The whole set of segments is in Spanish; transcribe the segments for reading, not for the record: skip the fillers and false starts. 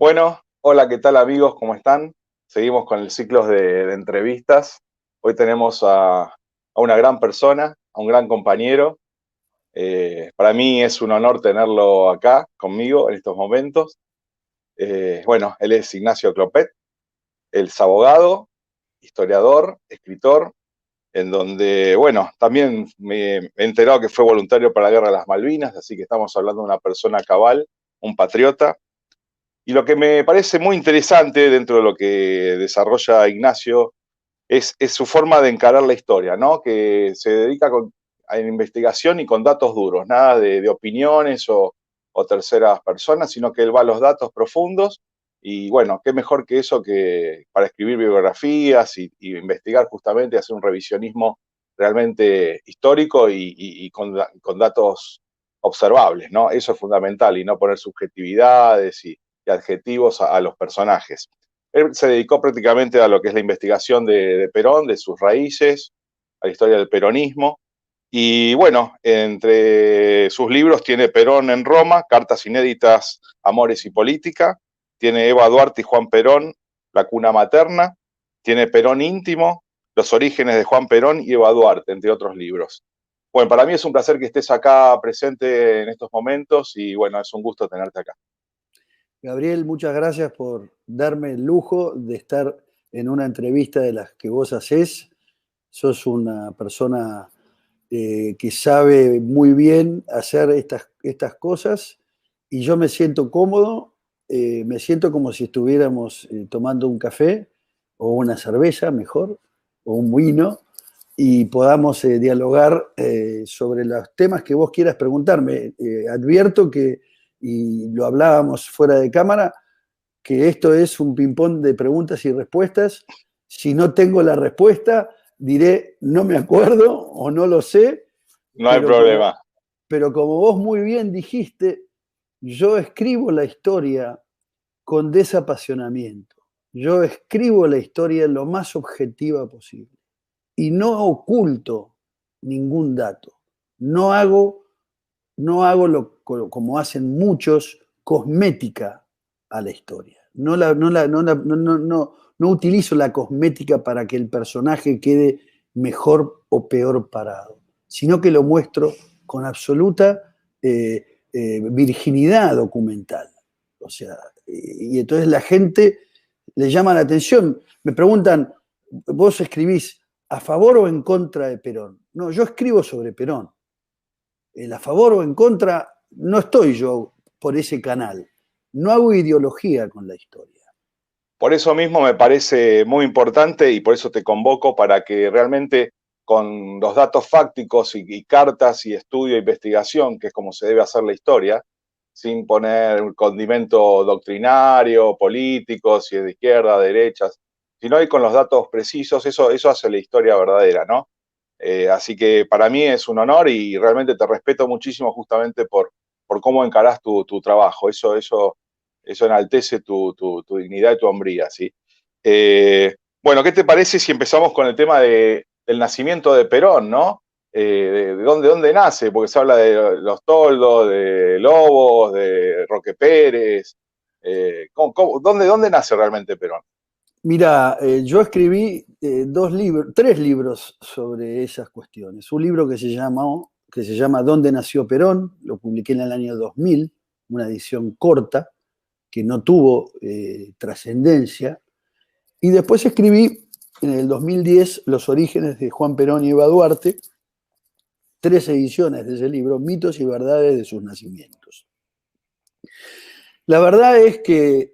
Bueno, hola, ¿qué tal amigos? ¿Cómo están? Seguimos con el ciclo de entrevistas. Hoy tenemos a una gran persona, a un gran compañero. Para mí es un honor tenerlo acá conmigo en estos momentos. Bueno, él es Ignacio Clopet, él es abogado, historiador, escritor, en donde, bueno, también me he enterado que fue voluntario para la Guerra de las Malvinas, así que estamos hablando de una persona cabal, un patriota. Y lo que me parece muy interesante dentro de lo que desarrolla Ignacio es su forma de encarar la historia, ¿no? Que se dedica a la investigación y con datos duros, nada de opiniones o terceras personas, sino que él va a los datos profundos y bueno, qué mejor que eso que para escribir biografías y investigar justamente, hacer un revisionismo realmente histórico y con datos observables, ¿no? Eso es fundamental y no poner subjetividades y adjetivos a los personajes. Él se dedicó prácticamente a lo que es la investigación de Perón, de sus raíces, a la historia del peronismo. Y bueno, entre sus libros tiene Perón en Roma, Cartas inéditas, Amores y Política, tiene Eva Duarte y Juan Perón, La cuna materna, tiene Perón íntimo, Los orígenes de Juan Perón y Eva Duarte, entre otros libros. Bueno, para mí es un placer que estés acá presente en estos momentos y bueno, es un gusto tenerte acá. Gabriel, muchas gracias por darme el lujo de estar en una entrevista de las que vos hacés. Sos una persona que sabe muy bien hacer estas cosas y yo me siento cómodo, me siento como si estuviéramos tomando un café o una cerveza, mejor, o un vino, y podamos dialogar sobre los temas que vos quieras preguntarme. Advierto que, y lo hablábamos fuera de cámara, que esto es un ping-pong de preguntas y respuestas. Si no tengo la respuesta, diré no me acuerdo o no lo sé, No hay pero como, problema. pero como vos muy bien dijiste, yo escribo la historia con desapasionamiento. Yo escribo la historia lo más objetiva posible y no oculto ningún dato. No hago, no hago como hacen muchos, cosmética a la historia. No utilizo la cosmética para que el personaje quede mejor o peor parado, sino que lo muestro con absoluta virginidad documental. O sea, y entonces la gente le llama la atención. Me preguntan, vos escribís a favor o en contra de Perón. No, yo escribo sobre Perón. El a favor o en contra, no estoy yo por ese canal. No hago ideología con la historia. Por eso mismo me parece muy importante y por eso te convoco para que realmente con los datos fácticos y cartas y estudio e investigación, que es como se debe hacer la historia, sin poner un condimento doctrinario, político, si es de izquierda, derecha, sino y con los datos precisos, eso hace la historia verdadera, ¿no? Así que para mí es un honor y realmente te respeto muchísimo justamente por cómo encarás tu trabajo. Eso enaltece tu dignidad y tu hombría, ¿sí? Bueno, ¿qué te parece si empezamos con el tema del nacimiento de Perón, ¿no? De dónde nace, porque se habla de los toldos, de Lobos, de Roque Pérez. ¿Dónde nace realmente Perón? Mira, yo escribí tres libros sobre esas cuestiones. Un libro que se llama ¿Dónde nació Perón? Lo publiqué en el año 2000, una edición corta que no tuvo trascendencia. Y después escribí en el 2010 Los orígenes de Juan Perón y Eva Duarte, tres ediciones de ese libro, mitos y verdades de sus nacimientos. La verdad es que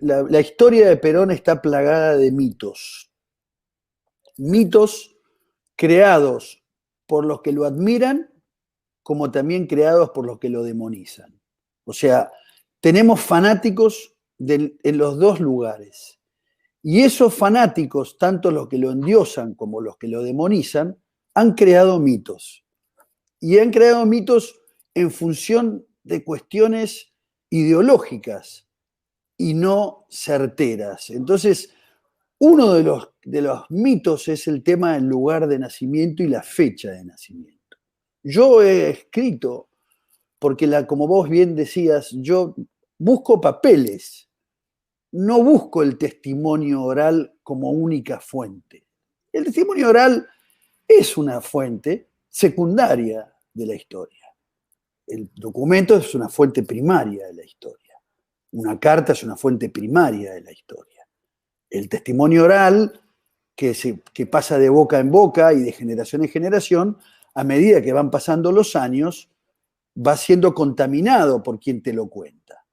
la historia de Perón está plagada de mitos. Mitos creados por los que lo admiran, como también creados por los que lo demonizan. O sea, tenemos fanáticos en los dos lugares. Y esos fanáticos, tanto los que lo endiosan como los que lo demonizan, han creado mitos. Y han creado mitos en función de cuestiones ideológicas y no certeras. Entonces, uno de los mitos es el tema del lugar de nacimiento y la fecha de nacimiento. Yo he escrito, porque como vos bien decías, yo busco papeles, no busco el testimonio oral como única fuente. El testimonio oral es una fuente secundaria de la historia. El documento es una fuente primaria de la historia. Una carta es una fuente primaria de la historia. El testimonio oral, que pasa de boca en boca y de generación en generación, a medida que van pasando los años, va siendo contaminado por quien te lo cuenta.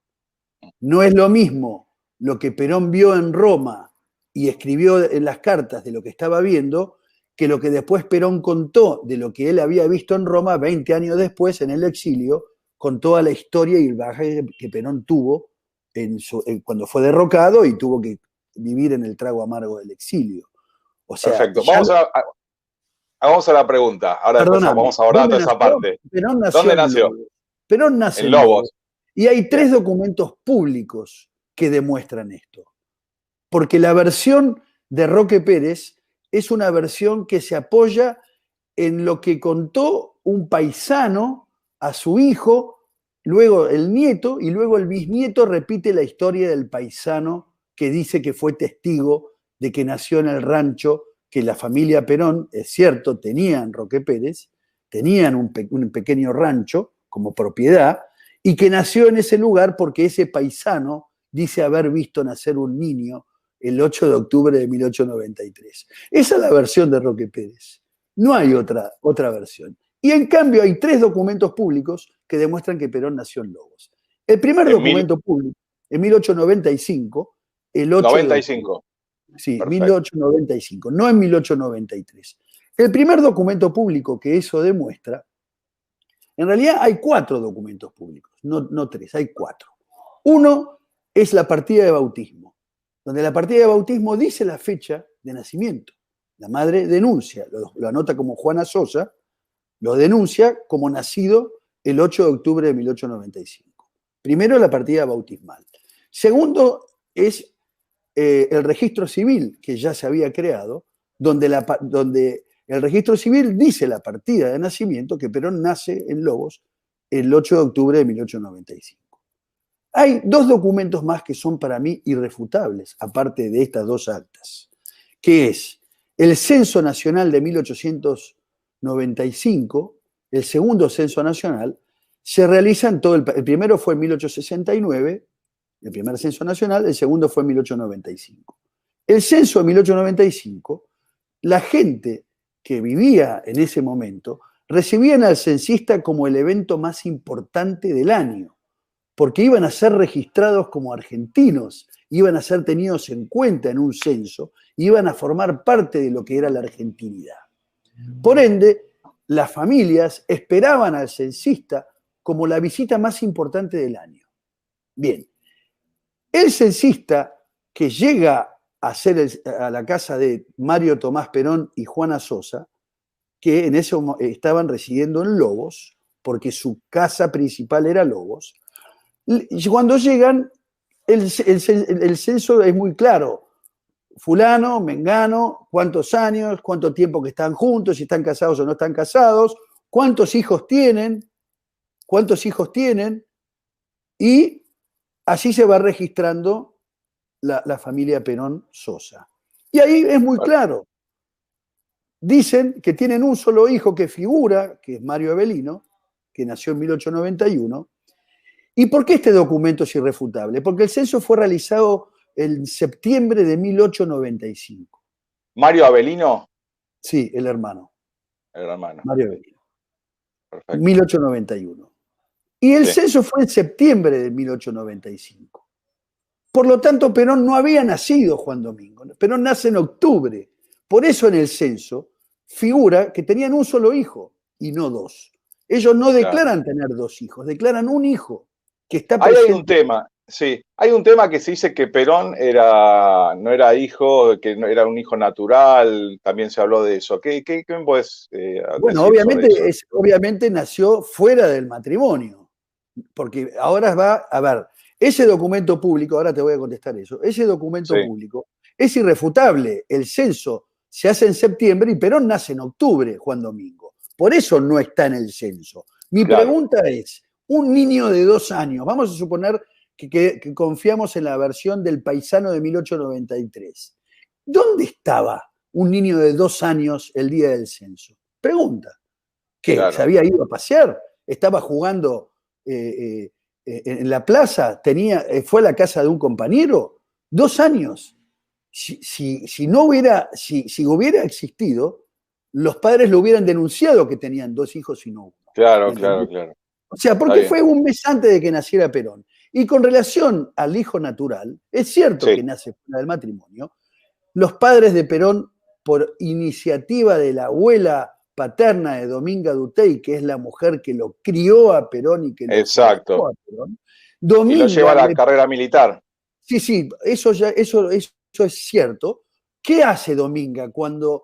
No es lo mismo lo que Perón vio en Roma y escribió en las cartas de lo que estaba viendo, que lo que después Perón contó de lo que él había visto en Roma 20 años después en el exilio, con toda la historia y el bagaje que Perón tuvo cuando fue derrocado y tuvo que vivir en el trago amargo del exilio. O sea, perfecto. Vamos a la pregunta. Ahora después vamos a abordar toda esa parte. Perón nació ¿Dónde nació? Perón nace en Lobos. Y hay 3 documentos públicos que demuestran esto. Porque la versión de Roque Pérez es una versión que se apoya en lo que contó un paisano a su hijo, luego el nieto y luego el bisnieto repite la historia del paisano que dice que fue testigo de que nació en el rancho que la familia Perón, es cierto, tenía en Roque Pérez, tenían un pequeño rancho como propiedad, y que nació en ese lugar porque ese paisano dice haber visto nacer un niño el 8 de octubre de 1893. Esa es la versión de Roque Pérez. No hay otra versión. Y en cambio hay 3 documentos públicos que demuestran que Perón nació en Lobos. El primer documento público, en 1895, el 8 95. Sí, perfecto. 1895, no en 1893. El primer documento público que eso demuestra, en realidad hay 4 documentos públicos, no 3, hay 4. Uno es la partida de bautismo, donde la partida de bautismo dice la fecha de nacimiento. La madre denuncia, lo anota como Juana Sosa, lo denuncia como nacido el 8 de octubre de 1895. Primero, la partida bautismal. Segundo, es el registro civil que ya se había creado, donde el registro civil dice la partida de nacimiento, que Perón nace en Lobos el 8 de octubre de 1895. Hay 2 documentos más que son para mí irrefutables, aparte de estas 2 actas, que es el Censo Nacional de 1895, el segundo Censo Nacional, se realiza en todo el primero fue en 1869, el primer censo nacional, el segundo fue en 1895. El censo de 1895, la gente que vivía en ese momento recibían al censista como el evento más importante del año, porque iban a ser registrados como argentinos, iban a ser tenidos en cuenta en un censo, iban a formar parte de lo que era la argentinidad. Por ende, las familias esperaban al censista como la visita más importante del año. Bien, el censista que llega a la casa de Mario Tomás Perón y Juana Sosa, que en ese momento estaban residiendo en Lobos, porque su casa principal era Lobos, y cuando llegan, el censo es muy claro. Fulano, mengano, cuántos años, cuánto tiempo que están juntos, si están casados o no están casados, cuántos hijos tienen, y así se va registrando la familia Perón Sosa. Y ahí es muy claro. Dicen que tienen un solo hijo que figura, que es Mario Avelino, que nació en 1891. ¿Y por qué este documento es irrefutable? Porque el censo fue realizado en septiembre de 1895. ¿Mario Avelino? Sí, el hermano. El hermano. Mario Avelino. Perfecto. 1891. Y el censo fue en septiembre de 1895. Por lo tanto, Perón no había nacido Juan Domingo. Perón nace en octubre. Por eso en el censo figura que tenían un solo hijo y no 2. Ellos no declaran tener 2 hijos, declaran un hijo que está presente. Ahí hay un tema, sí. Hay un tema que se dice que Perón no era hijo, que no era un hijo natural. También se habló de eso. ¿Qué me podés Bueno, obviamente nació fuera del matrimonio. Porque ahora va, a ver, ese documento público, ahora te voy a contestar eso, ese documento público es irrefutable. El censo se hace en septiembre y Perón nace en octubre, Juan Domingo. Por eso no está en el censo. Mi pregunta es, un niño de 2 años, vamos a suponer que confiamos en la versión del Paisano de 1893. ¿Dónde estaba un niño de 2 años el día del censo? Pregunta. ¿Qué? Claro. ¿Se había ido a pasear? ¿Estaba jugando en la plaza? ¿Fue a la casa de un compañero? 2 años. Si hubiera existido, los padres lo hubieran denunciado que tenían 2 hijos y no uno. Claro, claro. O sea, porque fue un mes antes de que naciera Perón. Y con relación al hijo natural, es cierto que nace fuera del matrimonio. Los padres de Perón, por iniciativa de la abuela paterna de Dominga Dutey, que es la mujer que lo crió a Perón y que lo Exacto. a Perón, y lo lleva a la carrera militar. Sí, eso es cierto. ¿Qué hace Dominga cuando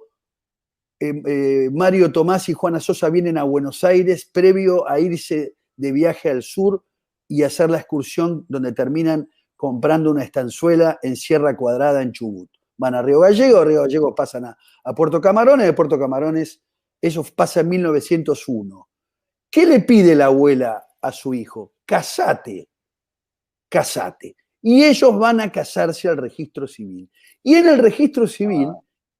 Mario Tomás y Juana Sosa vienen a Buenos Aires previo a irse de viaje al sur y hacer la excursión donde terminan comprando una estanzuela en Sierra Cuadrada en Chubut? Van a Río Gallegos pasan a Puerto Camarones, de Puerto Camarones eso pasa en 1901. ¿Qué le pide la abuela a su hijo? Casate. Y ellos van a casarse al registro civil. Y en el registro civil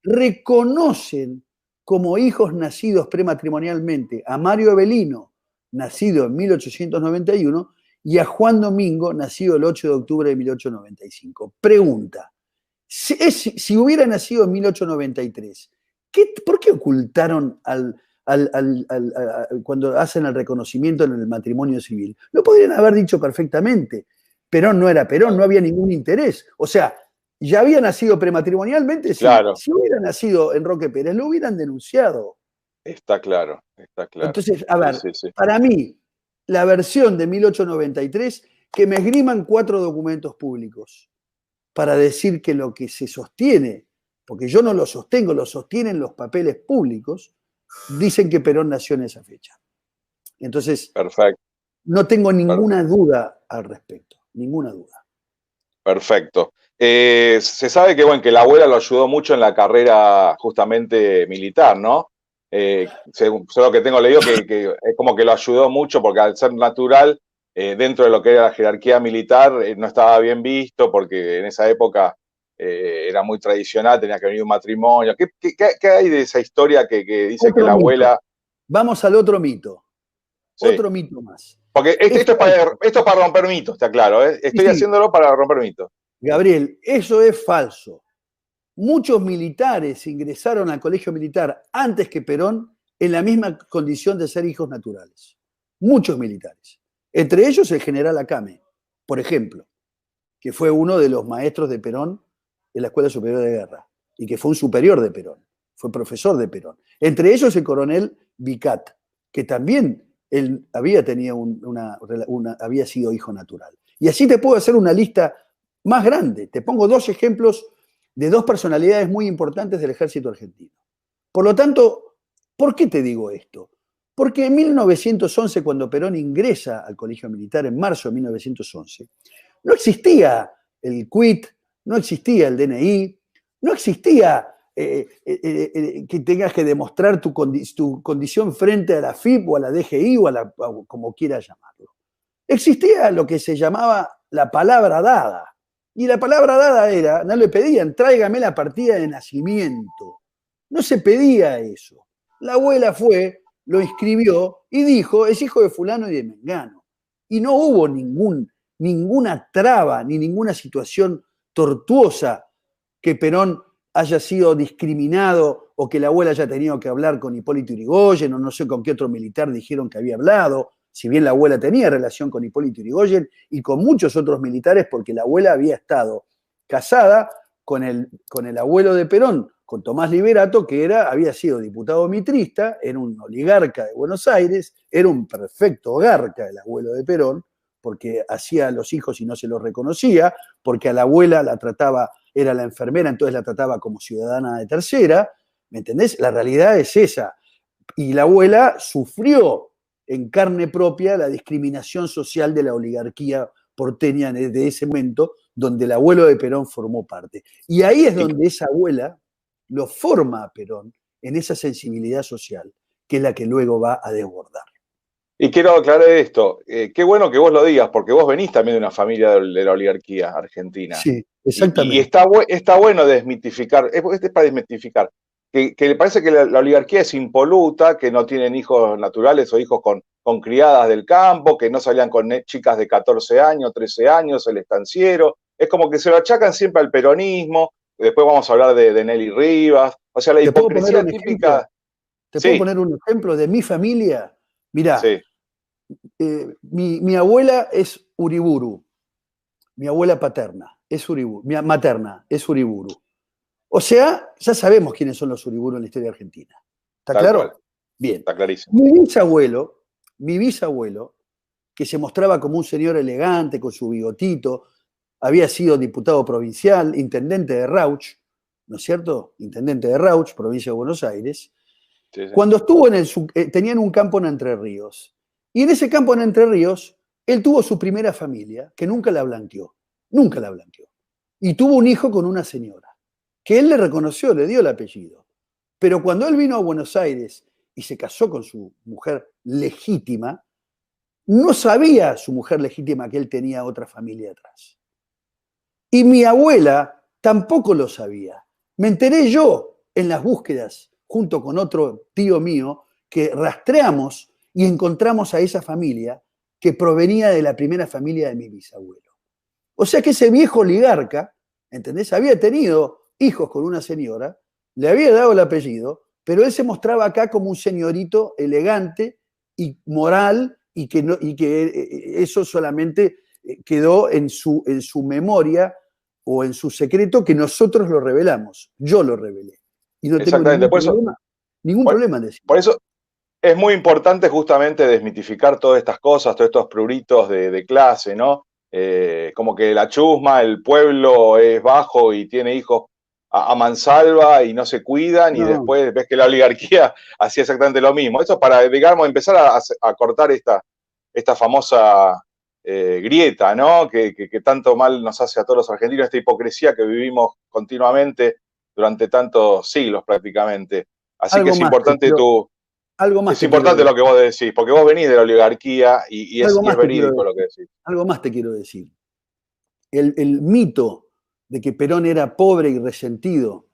reconocen como hijos nacidos prematrimonialmente a Mario Avelino, nacido en 1891, y a Juan Domingo, nacido el 8 de octubre de 1895. Pregunta, si hubiera nacido en 1893, ¿por qué ocultaron cuando hacen el reconocimiento en el matrimonio civil? Lo podrían haber dicho perfectamente. Perón no era Perón, no había ningún interés. O sea, ya había nacido prematrimonialmente, claro. Si hubiera nacido en Roque Pérez, lo hubieran denunciado. Está claro. Entonces, a ver, para mí, la versión de 1893, que me esgriman 4 documentos públicos para decir que lo que se sostiene, porque yo no lo sostengo, lo sostienen los papeles públicos, dicen que Perón nació en esa fecha. Entonces, perfecto. No tengo ninguna duda al respecto, ninguna duda. Perfecto. Se sabe que la abuela lo ayudó mucho en la carrera justamente militar, ¿no? Según lo que tengo leído, que es como que lo ayudó mucho porque al ser natural, dentro de lo que era la jerarquía militar, no estaba bien visto porque en esa época era muy tradicional, tenía que venir un matrimonio. ¿Qué hay de esa historia que dice que la abuela... Vamos al otro mito. Sí. Otro mito más. Porque esto es para romper mitos, está claro. Estoy haciéndolo para romper mitos. Gabriel, eso es falso. Muchos militares ingresaron al colegio militar antes que Perón en la misma condición de ser hijos naturales. Muchos militares. Entre ellos el general Acame, por ejemplo, que fue uno de los maestros de Perón en la Escuela Superior de Guerra y que fue un superior de Perón, fue profesor de Perón. Entre ellos el coronel Vicat, que también él había tenido había sido hijo natural. Y así te puedo hacer una lista más grande. Te pongo 2 ejemplos de 2 personalidades muy importantes del ejército argentino. Por lo tanto, ¿por qué te digo esto? Porque en 1911, cuando Perón ingresa al colegio militar en marzo de 1911, no existía el quit, no existía el DNI, no existía que tengas que demostrar tu condición frente a la FIP o a la DGI o como quieras llamarlo. Existía lo que se llamaba la palabra dada. Y la palabra dada era, no le pedían, tráigame la partida de nacimiento. No se pedía eso. La abuela fue, lo inscribió y dijo, es hijo de fulano y de mengano. Y no hubo ninguna traba ni ninguna situación tortuosa que Perón haya sido discriminado o que la abuela haya tenido que hablar con Hipólito Yrigoyen o no sé con qué otro militar dijeron que había hablado, si bien la abuela tenía relación con Hipólito Yrigoyen y con muchos otros militares porque la abuela había estado casada con el abuelo de Perón, con Tomás Liberato, que había sido diputado mitrista, era un oligarca de Buenos Aires, era un perfecto garca el abuelo de Perón, porque hacía a los hijos y no se los reconocía, porque a la abuela la trataba, era la enfermera, entonces la trataba como ciudadana de tercera, ¿me entendés? La realidad es esa. Y la abuela sufrió en carne propia la discriminación social de la oligarquía porteña de ese momento, donde el abuelo de Perón formó parte. Y ahí es donde esa abuela lo forma a Perón en esa sensibilidad social, que es la que luego va a desbordar. Y quiero aclarar esto, qué bueno que vos lo digas, porque vos venís también de una familia de la oligarquía argentina. Sí, Y exactamente. está bueno desmitificar, es para desmitificar, que le parece que la oligarquía es impoluta, que no tienen hijos naturales o hijos con criadas del campo, que no salían con chicas de 14 años, 13 años, el estanciero. Es como que se lo achacan siempre al peronismo. Después vamos a hablar de Nelly Rivas. O sea, la ¿Te puedo poner hipocresía un ejemplo? típica. ¿Te puedo Sí, poner un ejemplo de mi familia? Mirá, sí, mi abuela es Uriburu, mi abuela paterna es Uriburu, mi materna es Uriburu. O sea, ya sabemos quiénes son los Uriburu en la historia argentina. ¿Está tal cual, claro? Bien. está clarísimo. Mi bisabuelo, que se mostraba como un señor elegante con su bigotito, había sido diputado provincial, intendente de Rauch, ¿no es cierto? Intendente de Rauch, provincia de Buenos Aires. Sí, sí. Cuando estuvo tenían un campo en Entre Ríos. Y en ese campo en Entre Ríos, él tuvo su primera familia, que nunca la blanqueó. Nunca la blanqueó. Y tuvo un hijo con una señora, que él le reconoció, le dio el apellido. Pero cuando él vino a Buenos Aires y se casó con su mujer legítima, no sabía su mujer legítima que él tenía otra familia atrás. Y mi abuela tampoco lo sabía. Me enteré yo en las búsquedas, junto con otro tío mío, que rastreamos y encontramos a esa familia que provenía de la primera familia de mi bisabuelo. O sea que ese viejo oligarca, ¿entendés? Había tenido hijos con una señora, le había dado el apellido, pero él se mostraba acá como un señorito elegante y moral y que eso solamente quedó en su memoria o en su secreto que nosotros lo revelamos. Yo lo revelé. Y no tengo Exactamente. ningún Por, problema en decirlo. por eso es muy importante justamente desmitificar todas estas cosas, todos estos pruritos de clase, ¿no? Como que la chusma, el pueblo es bajo y tiene hijos a mansalva y no se cuidan, y No, después ves que la oligarquía hacía exactamente lo mismo. Eso para, digamos, empezar a cortar esta famosa grieta, ¿no? Que tanto mal nos hace a todos los argentinos, esta hipocresía que vivimos continuamente durante tantos siglos prácticamente. Así que algo más te quiero, algo más es te quiero importante decir. lo que vos decís, porque vos venís de la oligarquía y Algo es más te quiero verídico decir. lo que decís. Algo más te quiero decir. El mito de que Perón era pobre y resentido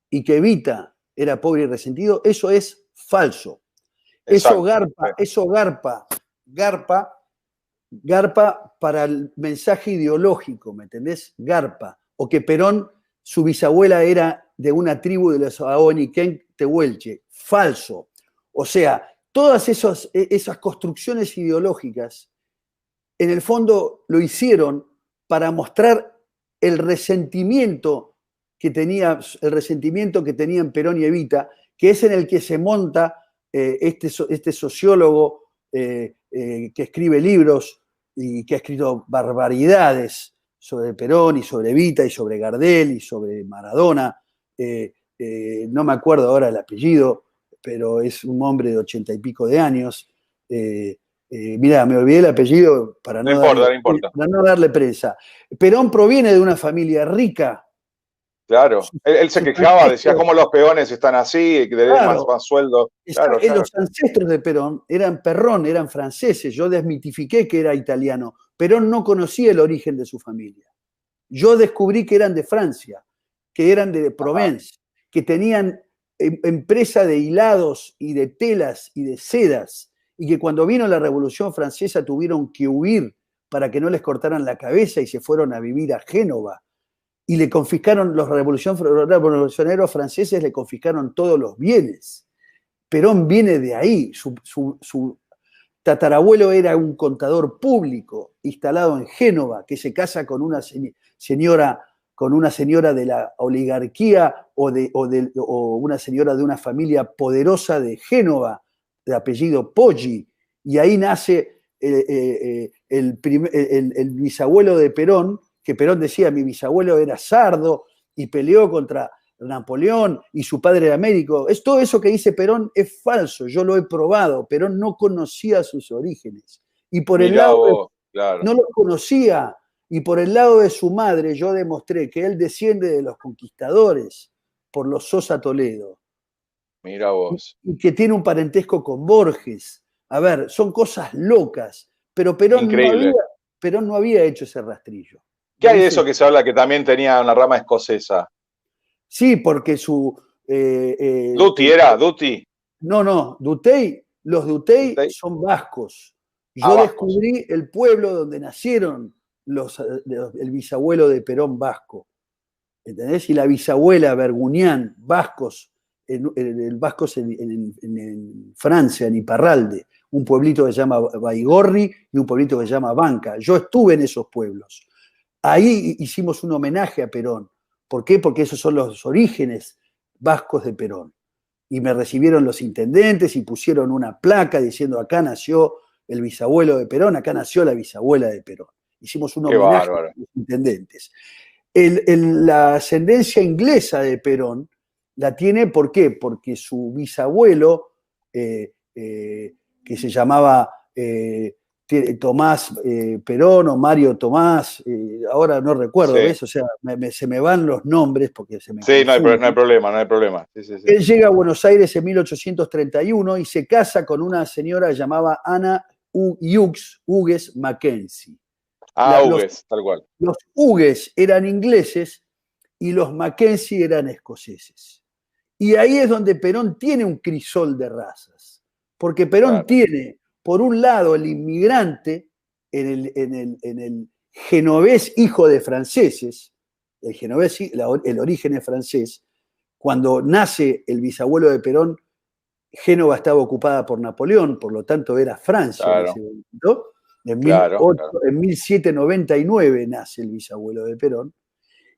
y que Evita era pobre y resentido, eso es falso. Eso Exacto. garpa, eso garpa, garpa para el mensaje ideológico, ¿me entendés? Garpa. O que Perón, su bisabuela era de una tribu de los Aoniquén Tehuelche. Falso. O sea, todas esas construcciones ideológicas en el fondo lo hicieron para mostrar el resentimiento el resentimiento que tenían Perón y Evita, que es en el que se monta este sociólogo que escribe libros y que ha escrito barbaridades sobre Perón y sobre Evita y sobre Gardel y sobre Maradona. No me acuerdo ahora el apellido, pero es un hombre de 80 y pico de años. Mirá, me olvidé el apellido No importa, no importa. para no darle prensa. Perón proviene de una familia rica. Claro. Sus, Él se sus quejaba, decía ancestros, cómo los peones están así, que deben claro, más sueldo. Claro, claro, los claro. ancestros de Perón eran Perrón, eran franceses. Yo desmitifiqué que era italiano. Perón no conocía el origen de su familia. Yo descubrí que eran de Francia, que eran de Ajá. Provence, que tenían empresa de hilados y de telas y de sedas, y que cuando vino la Revolución Francesa tuvieron que huir para que no les cortaran la cabeza y se fueron a vivir a Génova. Y le confiscaron, los revolucionarios franceses le confiscaron todos los bienes. Perón viene de ahí, su tatarabuelo era un contador público instalado en Génova, que se casa con una señora, de la oligarquía o una señora de una familia poderosa de Génova, de apellido Poggi, y ahí nace el bisabuelo de Perón, que Perón decía, mi bisabuelo era sardo y peleó contra Napoleón y su padre era médico. Todo eso que dice Perón es falso, yo lo he probado. Perón no conocía sus orígenes. Y por el Mirá lado vos, claro. no los conocía. Y por el lado de su madre yo demostré que él desciende de los conquistadores por los Sosa Toledo Mirá y, vos. y que tiene un parentesco con Borges. A ver, son cosas locas, pero Increíble. Perón no había hecho ese rastrillo. ¿Qué ¿Me hay de eso dice? que se habla que también tenía una rama escocesa? Sí, porque Duty era, Duty. no, no, los Dutey Duty. son vascos. Ah, Yo vascos. descubrí el pueblo donde nacieron el bisabuelo de Perón vasco. ¿Entendés? Y la bisabuela Berguñán, vascos, vascos en Francia, en Iparralde, un pueblito que se llama Baigorri y un pueblito que se llama Banca. Yo estuve en esos pueblos. Ahí hicimos un homenaje a Perón. ¿Por qué? Porque esos son los orígenes vascos de Perón. Y me recibieron los intendentes y pusieron una placa diciendo acá nació el bisabuelo de Perón, acá nació la bisabuela de Perón. Hicimos un Qué homenaje a bárbaro. los intendentes. La ascendencia inglesa de Perón la tiene, ¿por qué? Porque su bisabuelo, que se llamaba Tomás Perón o Mario Tomás, ahora no recuerdo, Sí. ¿ves? O sea, se me van los nombres porque se me Sí, no hay confunden. problema, no hay problema. Sí, sí, sí. Él llega a Buenos Aires en 1831 y se casa con una señora llamada Ana Hughes Mackenzie. Ah, Los Hugues, tal cual. los Hughes eran ingleses y los Mackenzie eran escoceses. Y ahí es donde Perón tiene un crisol de razas, porque Perón Claro, tiene, por un lado, el inmigrante en el genovés hijo de franceses, el genovés, el origen es francés. Cuando nace el bisabuelo de Perón, Génova estaba ocupada por Napoleón, por lo tanto era Francia en ese claro, momento. claro, claro. En 1799 nace el bisabuelo de Perón.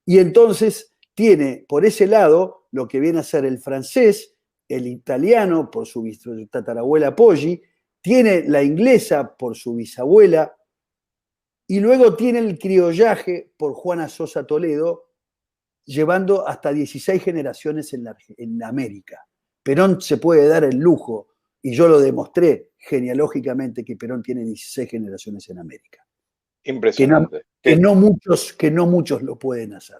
Y entonces tiene por ese lado lo que viene a ser el francés, el italiano por su tatarabuela Poggi, tiene la inglesa por su bisabuela, y luego tiene el criollaje por Juana Sosa Toledo, llevando hasta 16 generaciones en América. Perón se puede dar el lujo, y yo lo demostré genealógicamente, que Perón tiene 16 generaciones en América, que no, Impresionante. Sí. que no muchos lo pueden hacer.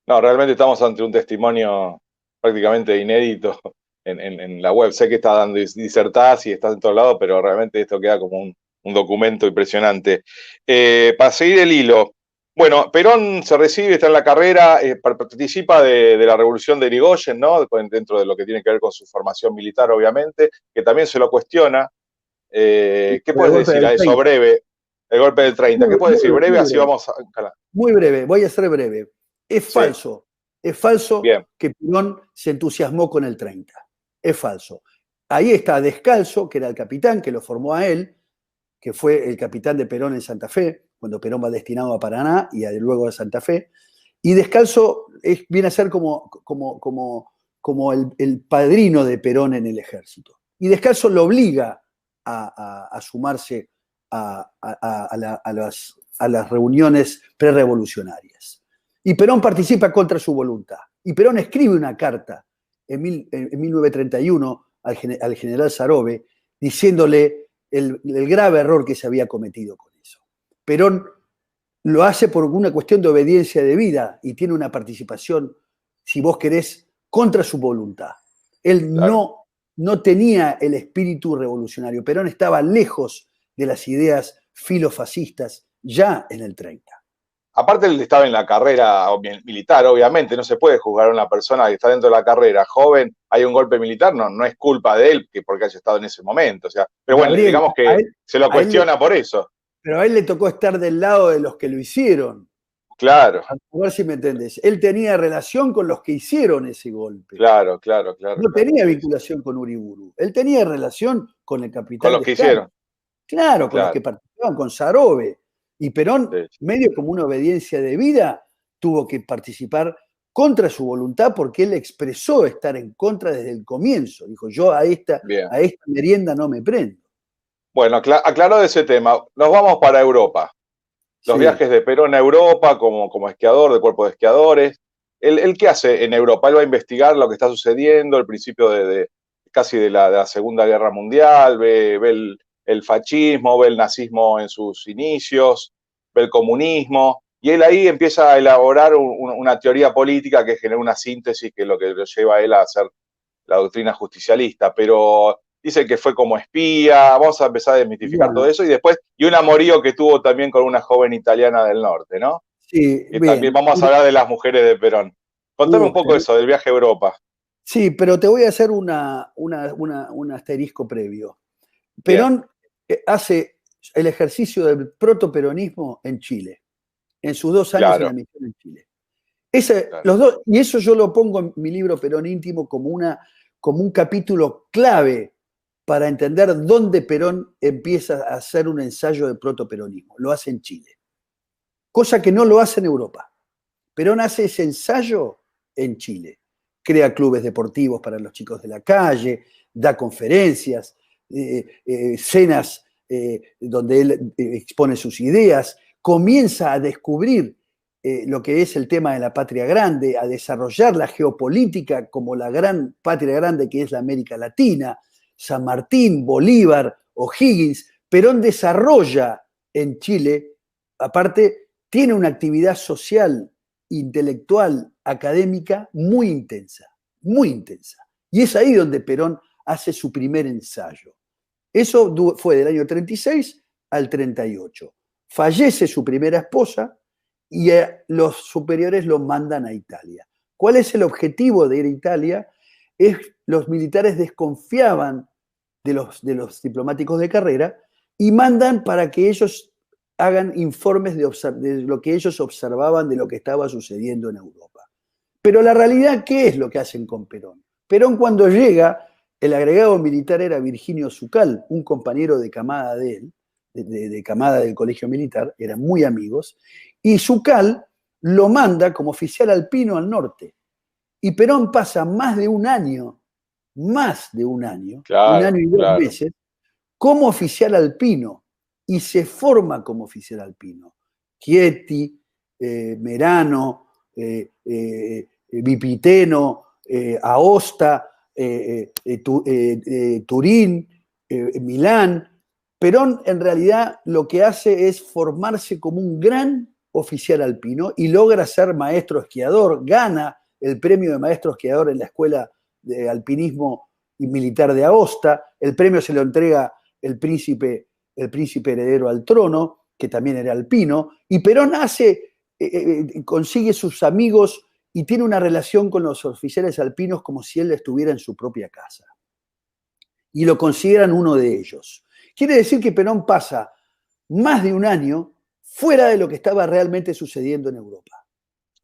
No, realmente estamos ante un testimonio prácticamente inédito en la web. Sé que está dando disertás y está en todos lados, pero realmente esto queda como un documento impresionante. Para seguir el hilo, bueno, Perón se recibe, está en la carrera, participa de la revolución de Irigoyen, ¿no? Dentro de lo que tiene que ver con su formación militar, obviamente, que también se lo cuestiona. ¿Qué Por el puedes golpe decir del a eso 30. breve? El golpe del 30. ¿Qué Muy, puedes decir muy, breve? muy Así breve. vamos a... Muy breve, voy a ser breve. Sí, Es falso bien, que Perón se entusiasmó con el 30. Es falso. Ahí está Descalzo, que era el capitán, que lo formó a él, que fue el capitán de Perón en Santa Fe, cuando Perón va destinado a Paraná y luego a Santa Fe. Y Descalzo viene a ser como el padrino de Perón en el ejército. Y Descalzo lo obliga a sumarse a las reuniones prerevolucionarias. Y Perón participa contra su voluntad. Y Perón escribe una carta en 1931 al general Sarobe diciéndole el grave error que se había cometido con eso. Perón lo hace por una cuestión de obediencia de vida y tiene una participación, si vos querés, contra su voluntad. Él claro. no tenía el espíritu revolucionario. Perón estaba lejos de las ideas filofascistas ya en el 30. Aparte él estaba en la carrera militar, obviamente, no se puede juzgar a una persona que está dentro de la carrera joven, hay un golpe militar, no, no es culpa de él que porque haya estado en ese momento, o sea, pero bueno, Gabriel, digamos que se lo a él cuestiona por eso, pero a él le tocó estar del lado de los que lo hicieron. claro, A ver si me entendés. Él tenía relación con los que hicieron ese golpe. claro, claro, claro, No claro, tenía sí, sí. vinculación con Uriburu. Él tenía relación con el Con capitán los que Descalzo. hicieron, Claro, con los claro, que participaban, con Sarobe. Y Perón, sí, sí. medio como una obediencia de vida, tuvo que participar contra su voluntad porque él expresó estar en contra desde el comienzo. Dijo, yo Bien. a esta merienda no me prendo. Bueno, aclarado ese tema, nos vamos para Europa. Los Sí. viajes de Perón a Europa como esquiador, de cuerpo de esquiadores. ¿El qué hace en Europa? Él va a investigar lo que está sucediendo, el principio casi de la Segunda Guerra Mundial, ve el fascismo, ve el nazismo en sus inicios, ve el comunismo, y él ahí empieza a elaborar una teoría política que genera una síntesis que es lo que lo lleva a él a hacer la doctrina justicialista. Pero dice que fue como espía, vamos a empezar a desmitificar todo Bueno, eso, y después, y un amorío que tuvo también con una joven italiana del norte, ¿no? sí, Que también bien. vamos a hablar de las mujeres de Perón. Contame un poco Tenés- eso, del viaje a Europa. sí, pero te voy a hacer un asterisco previo. Bien, Perón hace el ejercicio del protoperonismo en Chile, en sus 2 años en la claro, misión en Chile. claro. Los dos, y eso yo lo pongo en mi libro Perón Íntimo como un capítulo clave para entender dónde Perón empieza a hacer un ensayo de protoperonismo. Lo hace en Chile, cosa que no lo hace en Europa. Perón hace ese ensayo en Chile. Crea clubes deportivos para los chicos de la calle, da conferencias, cenas donde él expone sus ideas, comienza a descubrir lo que es el tema de la patria grande, a desarrollar la geopolítica como la gran patria grande que es la América Latina, San Martín, Bolívar, O'Higgins. Perón desarrolla en Chile, aparte, tiene una actividad social, intelectual, académica muy intensa, muy intensa. Y es ahí donde Perón hace su primer ensayo. Eso fue del año 36 al 38. Fallece su primera esposa y los superiores lo mandan a Italia. ¿Cuál es el objetivo de ir a Italia? Los militares desconfiaban de los diplomáticos de carrera y mandan para que ellos hagan informes de lo que ellos observaban de lo que estaba sucediendo en Europa. Pero la realidad, ¿qué es lo que hacen con Perón? Perón cuando llega, el agregado militar era Virginio Zucal, un compañero de camada de él, de camada del colegio militar, eran muy amigos, y Zucal lo manda como oficial alpino al norte. Y Perón pasa más de un Claro, año y dos claro. meses, como oficial alpino, y se forma como oficial alpino. Chieti, Merano, Vipiteno, Aosta, Turín, Milán. Perón en realidad lo que hace es formarse como un gran oficial alpino y logra ser maestro esquiador, gana el premio de maestro esquiador en la escuela de alpinismo y militar de Aosta, el premio se lo entrega el príncipe heredero al trono, que también era alpino, y Perón consigue sus amigos y tiene una relación con los oficiales alpinos como si él estuviera en su propia casa. Y lo consideran uno de ellos. Quiere decir que Perón pasa más de un año fuera de lo que estaba realmente sucediendo en Europa.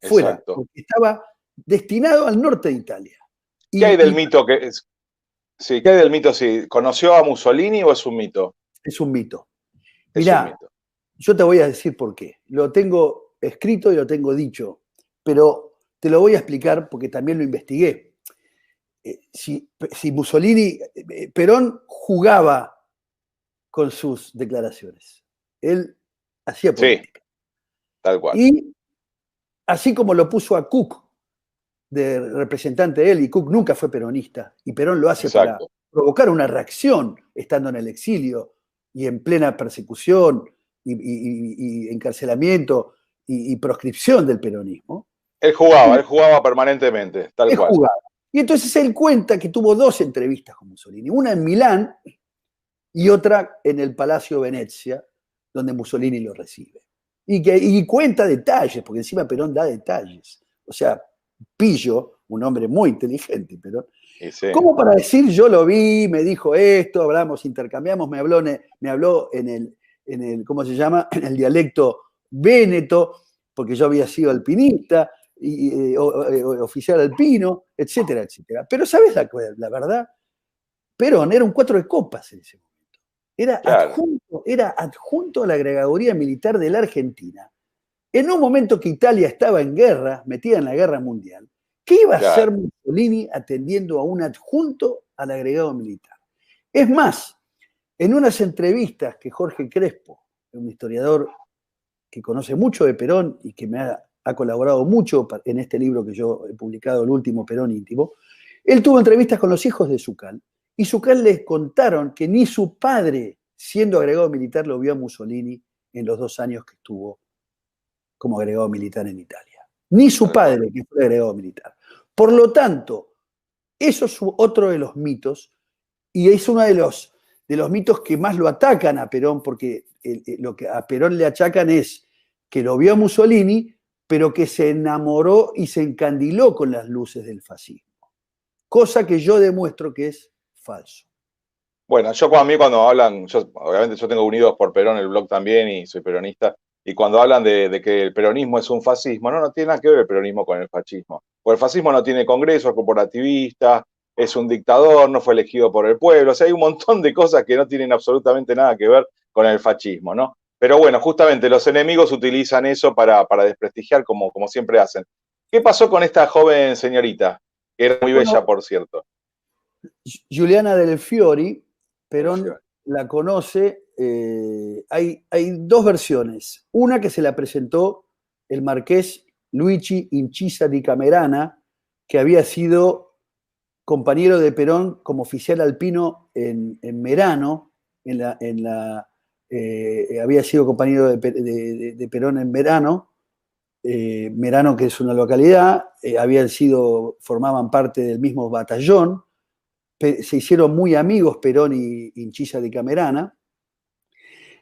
Fuera, Exacto. porque estaba destinado al norte de Italia. ¿Qué hay del Y mito que es? Sí, ¿qué hay del mito? Sí, ¿conoció a Mussolini o es un mito? es un mito. Es un Mirá, mito. yo te voy a decir por qué. Lo tengo escrito y lo tengo dicho, pero te lo voy a explicar porque también lo investigué. Si Mussolini, Perón jugaba con sus declaraciones. Él hacía Sí, política. tal cual. Y así como lo puso a Cook de representante de él, y Cook nunca fue peronista, y Perón lo hace para Exacto. provocar una reacción estando en el exilio y en plena persecución y encarcelamiento y proscripción del peronismo, Él jugaba permanentemente, tal es cual. jugada. Y entonces él cuenta que tuvo 2 entrevistas con Mussolini, una en Milán y otra en el Palacio Venezia, donde Mussolini lo recibe. Y cuenta detalles, porque encima Perón da detalles. O sea, Pillo, un hombre muy inteligente, pero Y sí, como para decir, yo lo vi, me dijo esto, hablamos, intercambiamos, me habló ¿cómo se llama? En el dialecto véneto, porque yo había sido alpinista, oficial alpino, etcétera, etcétera. Pero ¿sabes la verdad? Perón era un 4 de copas en ese momento. claro, Era adjunto a la agregaduría militar de la Argentina. En un momento que Italia estaba en guerra, metida en la guerra mundial, ¿qué iba a hacer claro. Mussolini atendiendo a un adjunto al agregado militar? Es más, en unas entrevistas que Jorge Crespo, un historiador que conoce mucho de Perón y que me ha colaborado mucho en este libro que yo he publicado, El último Perón íntimo, él tuvo entrevistas con los hijos de Zucal y Zucal les contaron que ni su padre, siendo agregado militar, lo vio a Mussolini en los 2 años que estuvo como agregado militar en Italia. Ni su Tal cual. padre, que fue agregado militar. Por lo tanto, eso es otro de los mitos y es uno de los mitos que más lo atacan a Perón, porque lo que a Perón le achacan es que lo vio a Mussolini, pero que se enamoró y se encandiló con las luces del fascismo. Cosa que yo demuestro que es falso. Bueno, a mí cuando hablan, obviamente yo tengo Unidos por Perón el blog también y soy peronista, y cuando hablan de que el peronismo es un fascismo, no tiene nada que ver el peronismo con el fascismo. Porque el fascismo no tiene congreso, es corporativista, es un dictador, no fue elegido por el pueblo, o sea, hay un montón de cosas que no tienen absolutamente nada que ver con el fascismo, ¿no? Pero bueno, justamente los enemigos utilizan eso para desprestigiar como siempre hacen. ¿Qué pasó con esta joven señorita? Que era muy bella, Bueno, por cierto. Giuliana Del Fiori, Perón la conoce, hay dos versiones. Una que se la presentó el marqués Luigi Incisa di Camerana, que había sido compañero de Perón como oficial alpino en Merano, había sido compañero de Perón en Merano, Merano, que es una localidad, formaban parte del mismo batallón, se hicieron muy amigos Perón y Incisa de Camerana.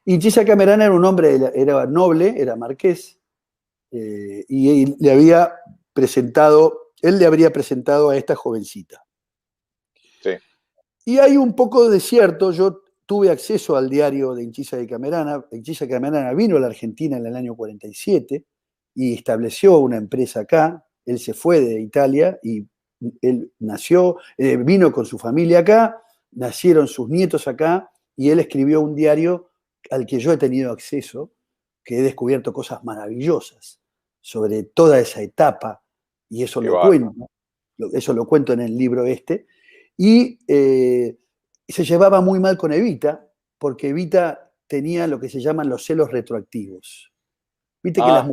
Incisa Camerana era un hombre, era noble, era marqués, y él le habría presentado a esta jovencita. Sí. Y hay un poco de cierto, yo tuve acceso al diario de Incisa de Camerana. Incisa de Camerana vino a la Argentina en el año 47 y estableció una empresa acá. Él se fue de Italia y él vino con su familia acá, nacieron sus nietos acá y él escribió un diario al que yo he tenido acceso, que he descubierto cosas maravillosas sobre toda esa etapa, y eso lo cuento en el libro este. Y se llevaba muy mal con Evita, porque Evita tenía lo que se llaman los celos retroactivos. Viste que Claro.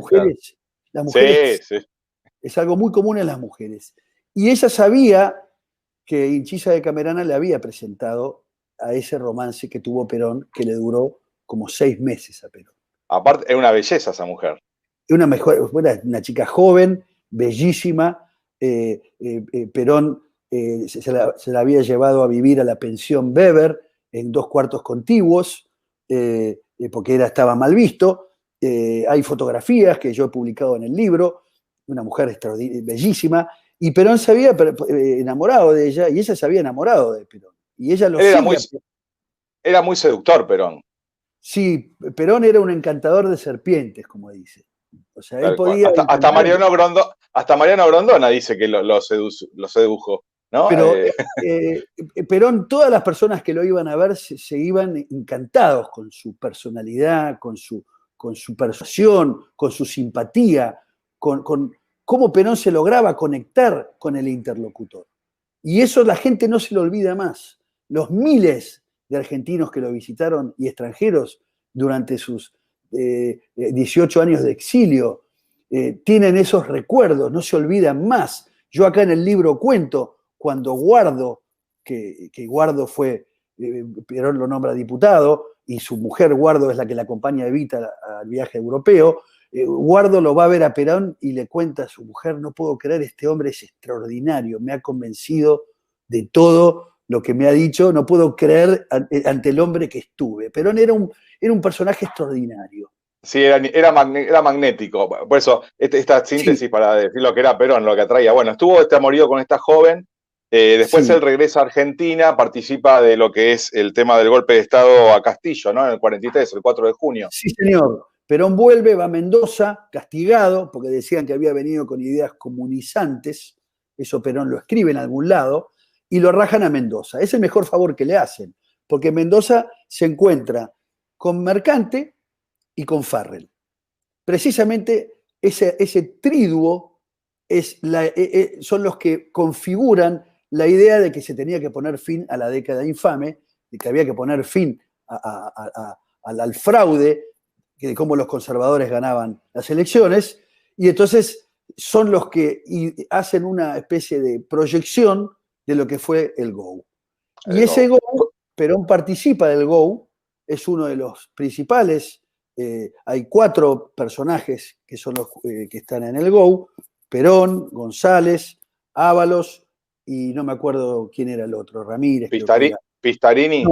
las Sí, mujeres sí. es algo muy común en las mujeres. Y ella sabía que Incisa de Camerana le había presentado a ese romance que tuvo Perón, que le duró como 6 meses a Perón. Aparte, es una belleza esa mujer. Una chica joven, bellísima. Perón se la había llevado a vivir a la pensión Weber en 2 cuartos contiguos, porque estaba mal visto. Hay fotografías que yo he publicado en el libro, una mujer bellísima, y Perón se había enamorado de ella, y ella se había enamorado de Perón. Y ella lo Él sigue. era muy seductor, Perón. Sí, Perón era un encantador de serpientes, como dice. O sea, él Tal cual. podía encantar. Hasta Mariano Grondona dice que lo sedujo, ¿no? Pero Perón, todas las personas que lo iban a ver se iban encantados con su personalidad, con su persuasión, con su simpatía, con cómo Perón se lograba conectar con el interlocutor. Y eso la gente no se lo olvida más. Los miles de argentinos que lo visitaron y extranjeros durante sus 18 años de exilio tienen esos recuerdos, no se olvidan más. Yo acá en el libro cuento cuando Guardo, que Guardo fue, Perón lo nombra diputado, y su mujer Guardo es la que le acompaña a Evita al viaje europeo. Guardo lo va a ver a Perón y le cuenta a su mujer: no puedo creer, este hombre es extraordinario, me ha convencido de todo lo que me ha dicho, no puedo creer ante el hombre que estuve. Perón era un personaje extraordinario. Sí, era magnético. Por eso, esta Sí, síntesis para decir lo que era Perón, lo que atraía. Bueno, estuvo este amorío con esta joven. Después sí, él regresa a Argentina, participa de lo que es el tema del golpe de Estado a Castillo, ¿no? En el 43, el 4 de junio. sí, señor. Perón vuelve, va a Mendoza, castigado, porque decían que había venido con ideas comunizantes. Eso Perón lo escribe en algún lado, y lo rajan a Mendoza. Es el mejor favor que le hacen, porque en Mendoza se encuentra con Mercante y con Farrell. Precisamente ese triduo son los que configuran la idea de que se tenía que poner fin a la década infame, de que había que poner fin al fraude, de cómo los conservadores ganaban las elecciones, y entonces son los que hacen una especie de proyección de lo que fue el GO. Y El ese Go. GO, Perón participa del GO, es uno de los principales. Hay 4 personajes que son los que están en el GO: Perón, González, Ábalos y no me acuerdo quién era el otro, Ramírez creo que Pistarín, era. Pistarini,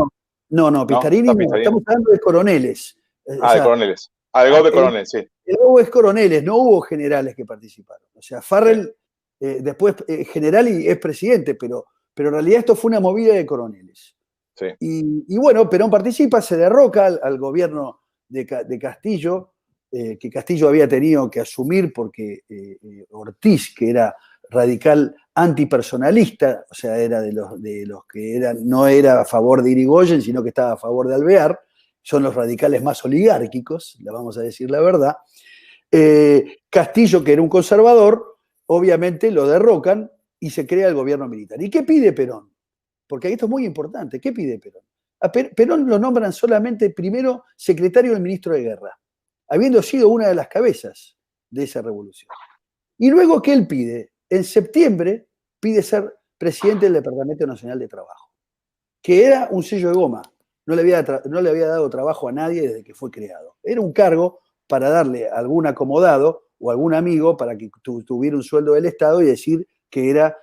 No, ¿no? Pistarini Está no, Pistarini. estamos hablando de coroneles. O Ah, de sea, coroneles. Ah, de gol de coronel, sí. hubo es coroneles, no hubo generales que participaron. O sea, Sí, Farrell después general y es presidente, pero en realidad esto fue una movida de coroneles. sí. Y bueno, Perón participa, se derroca al gobierno de Castillo, que Castillo había tenido que asumir porque Ortiz, que era radical antipersonalista, o sea, era de los que no era a favor de Irigoyen, sino que estaba a favor de Alvear, son los radicales más oligárquicos, la vamos a decir la verdad. Castillo, que era un conservador, obviamente lo derrocan y se crea el gobierno militar. ¿Y qué pide Perón? Porque esto es muy importante. ¿Qué pide Perón? A Perón lo nombran solamente primero secretario del ministro de Guerra, habiendo sido una de las cabezas de esa revolución. Y luego, ¿qué él pide? En septiembre pide ser presidente del Departamento Nacional de Trabajo, que era un sello de goma. No le había dado trabajo a nadie desde que fue creado. Era un cargo para darle a algún acomodado o algún amigo para que tuviera un sueldo del Estado y decir que era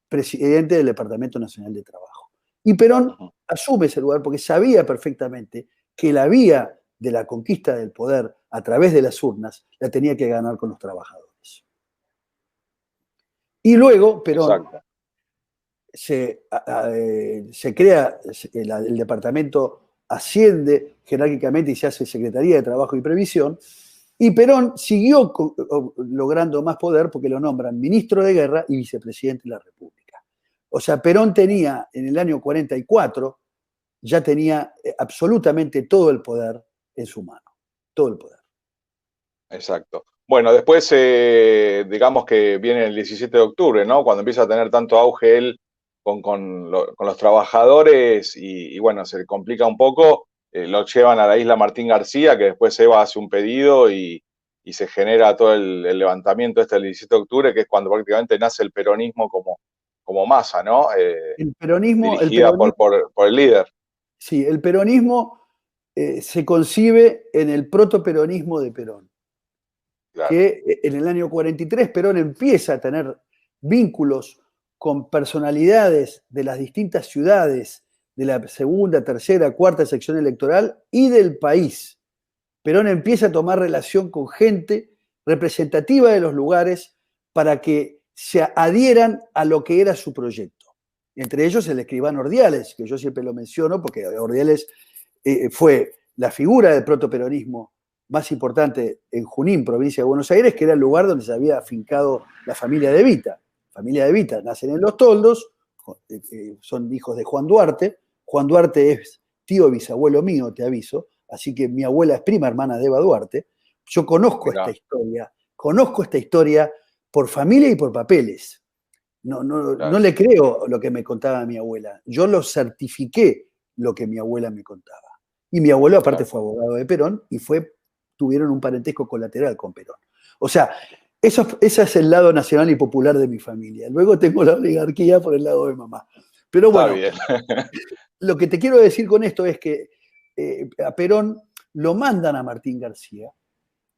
presidente del Departamento Nacional de Trabajo. Y Perón asume ese lugar porque sabía perfectamente que la vía de la conquista del poder a través de las urnas la tenía que ganar con los trabajadores. Y luego Perón Exacto. se crea, el departamento asciende jerárquicamente y se hace Secretaría de Trabajo y Previsión, y Perón siguió logrando más poder porque lo nombran ministro de Guerra y vicepresidente de la República. O sea, Perón tenía en el año 44, ya tenía absolutamente todo el poder en su mano, todo el poder. Exacto. Bueno, después, digamos que viene el 17 de octubre, ¿no? Cuando empieza a tener tanto auge él con los trabajadores y bueno, se le complica un poco, lo llevan a la isla Martín García, que después Eva hace un pedido y se genera todo el levantamiento este del 17 de octubre, que es cuando prácticamente nace el peronismo como masa, ¿no? El peronismo, el Dirigida peronismo, por el líder. sí, el peronismo se concibe en el protoperonismo de Perón, Claro. que en el año 43 Perón empieza a tener vínculos con personalidades de las distintas ciudades de la segunda, tercera, cuarta sección electoral y del país. Perón empieza a tomar relación con gente representativa de los lugares para que se adhieran a lo que era su proyecto. Entre ellos el escribano Ordiales, que yo siempre lo menciono porque Ordiales fue la figura del protoperonismo más importante en Junín, provincia de Buenos Aires, que era el lugar donde se había afincado la familia de Evita. Familia de Evita nacen en Los Toldos, son hijos de Juan Duarte. Juan Duarte es tío bisabuelo mío, te aviso, así que mi abuela es prima hermana de Eva Duarte. Yo Mirá, conozco esta historia por familia y por papeles. No claro, le creo lo que me contaba mi abuela. Yo lo certifiqué lo que mi abuela me contaba. Y mi abuelo aparte claro. fue abogado de Perón y tuvieron un parentesco colateral con Perón. O sea, ese es el lado nacional y popular de mi familia. Luego tengo la oligarquía por el lado de mamá. Pero Está bueno, bien. lo que te quiero decir con esto es que a Perón lo mandan a Martín García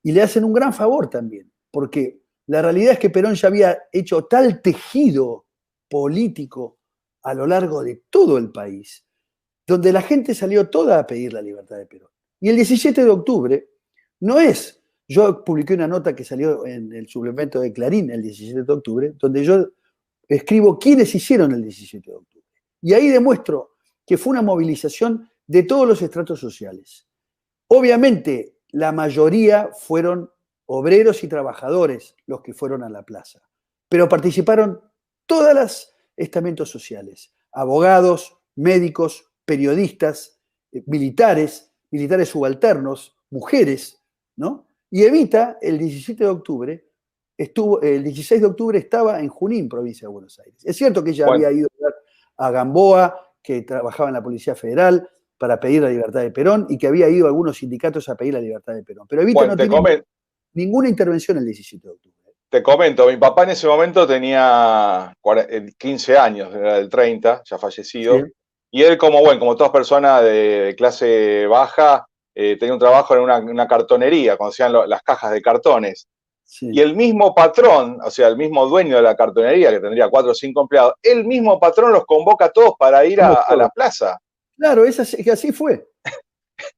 y le hacen un gran favor también, porque la realidad es que Perón ya había hecho tal tejido político a lo largo de todo el país, donde la gente salió toda a pedir la libertad de Perón. Y el 17 de octubre no es, yo publiqué una nota que salió en el suplemento de Clarín el 17 de octubre, donde yo escribo quiénes hicieron el 17 de octubre. Y ahí demuestro que fue una movilización de todos los estratos sociales. Obviamente, la mayoría fueron obreros y trabajadores los que fueron a la plaza, pero participaron todos los estamentos sociales, abogados, médicos, periodistas, militares subalternos, mujeres, ¿no? Y Evita, el 17 de octubre, el 16 de octubre estaba en Junín, provincia de Buenos Aires. Es cierto que ella Bueno, había ido a Gamboa, que trabajaba en la Policía Federal, para pedir la libertad de Perón y que había ido a algunos sindicatos a pedir la libertad de Perón. Pero Evita bueno, no tiene ninguna intervención el 17 de octubre. te comento, mi papá en ese momento tenía 15 años, era del 30, ya Sí, fallecido, y él como, bueno, como todas personas de clase baja, tenía un trabajo en una cartonería, cuando hacían las cajas de cartones. Y sí. el mismo patrón, o sea, el mismo dueño de la cartonería, que tendría 4 o 5 empleados, el mismo patrón los convoca a todos para ir Somos a la todos. plaza. Claro, que así fue.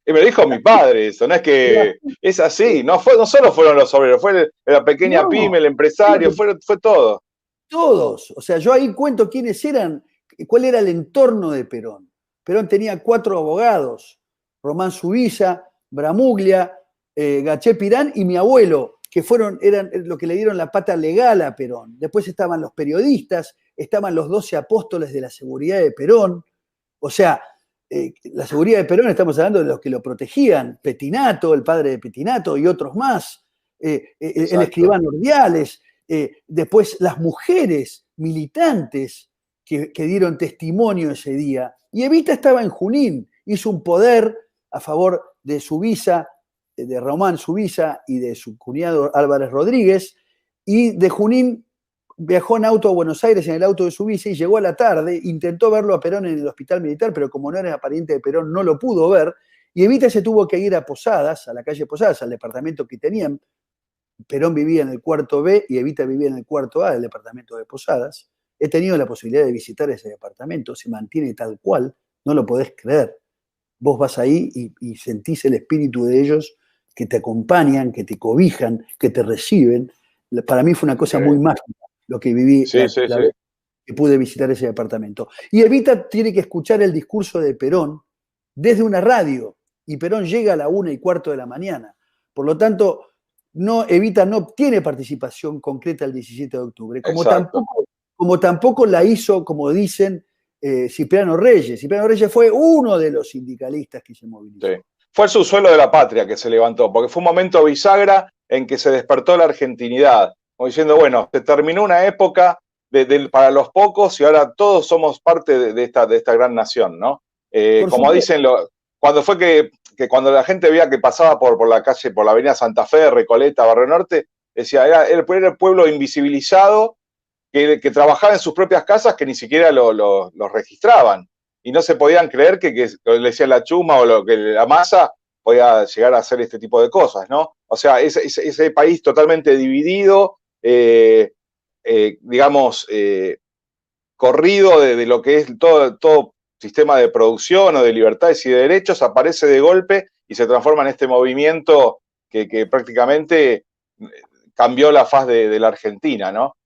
Y me dijo mi padre eso, no es que es así, no solo fueron los obreros, fue la pequeña No, pyme, el empresario, fue todo. todos. O sea, yo ahí cuento quiénes eran, cuál era el entorno de Perón. Perón tenía 4 abogados, Román Subiza, Bramuglia, Gaché Pirán y mi abuelo, que eran lo que le dieron la pata legal a Perón. Después estaban los periodistas, estaban los 12 apóstoles de la seguridad de Perón. O sea, la seguridad de Perón, estamos hablando de los que lo protegían, Petinato, el padre de Petinato y otros más, el escribano Ordiales, después las mujeres militantes que dieron testimonio ese día. Y Evita estaba en Junín, hizo un poder a favor de Subiza, de Román Subiza y de su cuñado Álvarez Rodríguez, y de Junín viajó en auto a Buenos Aires en el auto de Subiza y llegó a la tarde, intentó verlo a Perón en el hospital militar, pero como no era pariente de Perón no lo pudo ver, y Evita se tuvo que ir a Posadas, a la calle Posadas, al departamento que tenían. Perón vivía en el cuarto B y Evita vivía en el cuarto A del departamento de Posadas. He tenido la posibilidad de visitar ese departamento, se mantiene tal cual, no lo podés creer. Vos vas ahí y sentís el espíritu de ellos que te acompañan, que te cobijan, que te reciben. Para mí fue una cosa muy mágica lo que viví Sí, la vez que pude visitar ese departamento. Y Evita tiene que escuchar el discurso de Perón desde una radio, y Perón llega a la 1:15 de la mañana. Por lo tanto, Evita no tiene participación concreta el 17 de octubre, como tampoco la hizo, como dicen, Cipriano Reyes. Cipriano Reyes fue uno de los sindicalistas que se movilizó. Sí. Fue el subsuelo de la patria que se levantó, porque fue un momento bisagra en que se despertó la argentinidad, como diciendo, bueno, se terminó una época para los pocos y ahora todos somos parte de esta gran nación, ¿no? Como dicen, cuando fue que cuando la gente veía que pasaba por la calle, por la avenida Santa Fe, Recoleta, Barrio Norte, decía, era el pueblo invisibilizado que trabajaba en sus propias casas que ni siquiera los registraban. Y no se podían creer que le decían la chuma o que la masa podía llegar a hacer este tipo de cosas, ¿no? O sea, ese país totalmente dividido, digamos, corrido de lo que es todo sistema de producción o de libertades y de derechos, aparece de golpe y se transforma en este movimiento que prácticamente cambió la faz de la Argentina, ¿no?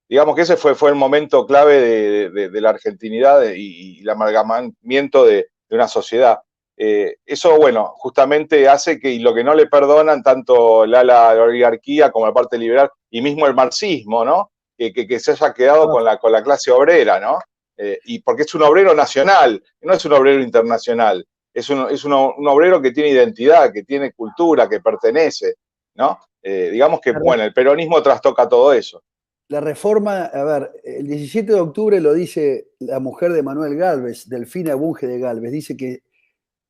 Digamos que ese fue el momento clave de la argentinidad y el amalgamamiento de una sociedad. Eso, bueno, justamente hace que lo que no le perdonan tanto la oligarquía como la parte liberal y mismo el marxismo, ¿no? Que se haya quedado con la clase obrera, ¿no? Y porque es un obrero nacional, no es un obrero internacional, es un obrero que tiene identidad, que tiene cultura, que pertenece, ¿no? Digamos que, bueno, el peronismo trastoca todo eso. La reforma, a ver, el 17 de octubre lo dice la mujer de Manuel Gálvez, Delfina Bunge de Gálvez, dice que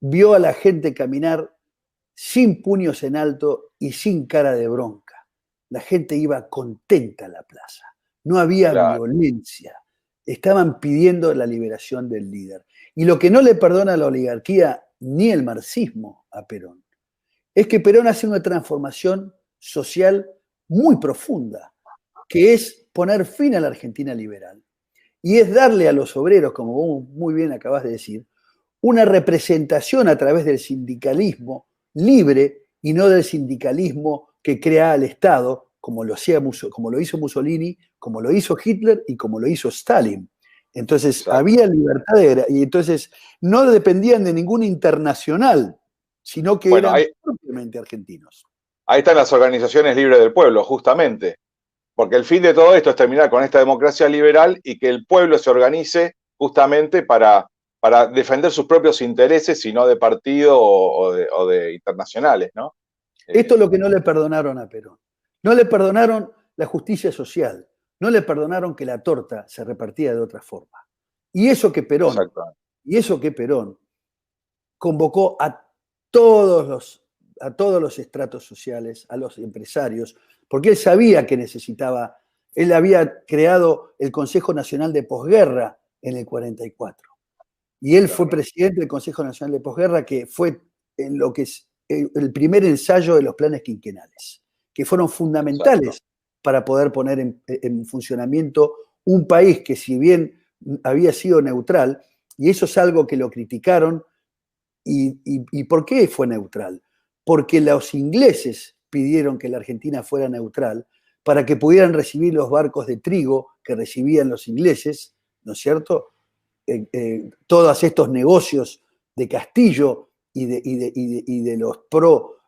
vio a la gente caminar sin puños en alto y sin cara de bronca. La gente iba contenta a la plaza, no había violencia, estaban pidiendo la liberación del líder. Y lo que no le perdona a la oligarquía ni el marxismo a Perón es que Perón hace una transformación social muy profunda, que es poner fin a la Argentina liberal. Y es darle a los obreros, como vos muy bien acabas de decir, una representación a través del sindicalismo libre y no del sindicalismo que crea al Estado, como lo hizo Mussolini, como lo hizo Hitler y como lo hizo Stalin. Entonces había libertad y entonces no dependían de ningún internacional, sino que eran propiamente argentinos. Ahí están las organizaciones libres del pueblo, justamente. Porque el fin de todo esto es terminar con esta democracia liberal y que el pueblo se organice justamente para defender sus propios intereses y no de partido o de internacionales, ¿no? Esto es lo que no le perdonaron a Perón. No le perdonaron la justicia social, no le perdonaron que la torta se repartía de otra forma. Y eso que Perón convocó a todos los estratos sociales, a los empresarios, porque él sabía que necesitaba, él había creado el Consejo Nacional de Posguerra en el 44. Y él fue presidente del Consejo Nacional de Posguerra, que fue en lo que es el primer ensayo de los planes quinquenales, que fueron fundamentales para poder poner en funcionamiento un país que, si bien había sido neutral, Y eso es algo que lo criticaron. ¿Y por qué fue neutral? Porque los ingleses pidieron que la Argentina fuera neutral para que pudieran recibir los barcos de trigo que recibían los ingleses, ¿no es cierto? Todos estos negocios de Castillo y de los pro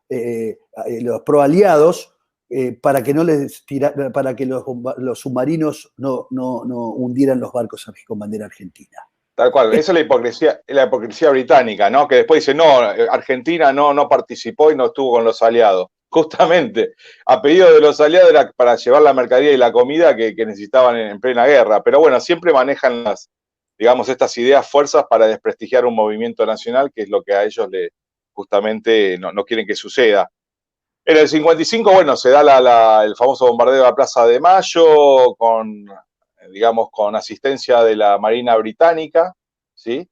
aliados, para que, no les para que los submarinos no hundieran los barcos con bandera argentina. Tal cual, esa es la hipocresía británica, ¿no? Que después dice, no, Argentina no participó y no estuvo con los aliados. Justamente, a pedido de los aliados era para llevar la mercadería y la comida que necesitaban en plena guerra. Pero bueno, siempre manejan digamos, estas ideas, fuerzas para desprestigiar un movimiento nacional, que es lo que a ellos justamente no quieren que suceda. En el 55, bueno, se da el famoso bombardeo de la Plaza de Mayo digamos, con asistencia de la Marina Británica, ¿sí?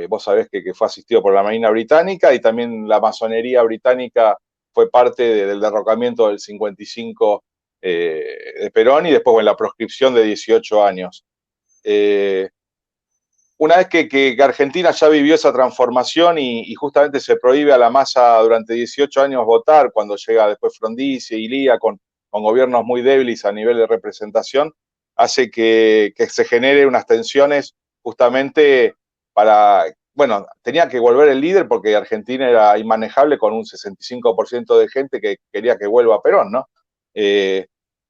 Vos sabés que fue asistido por la Marina Británica y también la masonería británica fue parte del derrocamiento del 55 de Perón y después, bueno, la proscripción de 18 años. Una vez que Argentina ya vivió esa transformación y justamente se prohíbe a la masa durante 18 años votar, cuando llega después Frondizi y Lía con gobiernos muy débiles a nivel de representación, hace que se genere unas tensiones justamente bueno, tenía que volver el líder porque Argentina era inmanejable con un 65% de gente que quería que vuelva Perón, ¿no?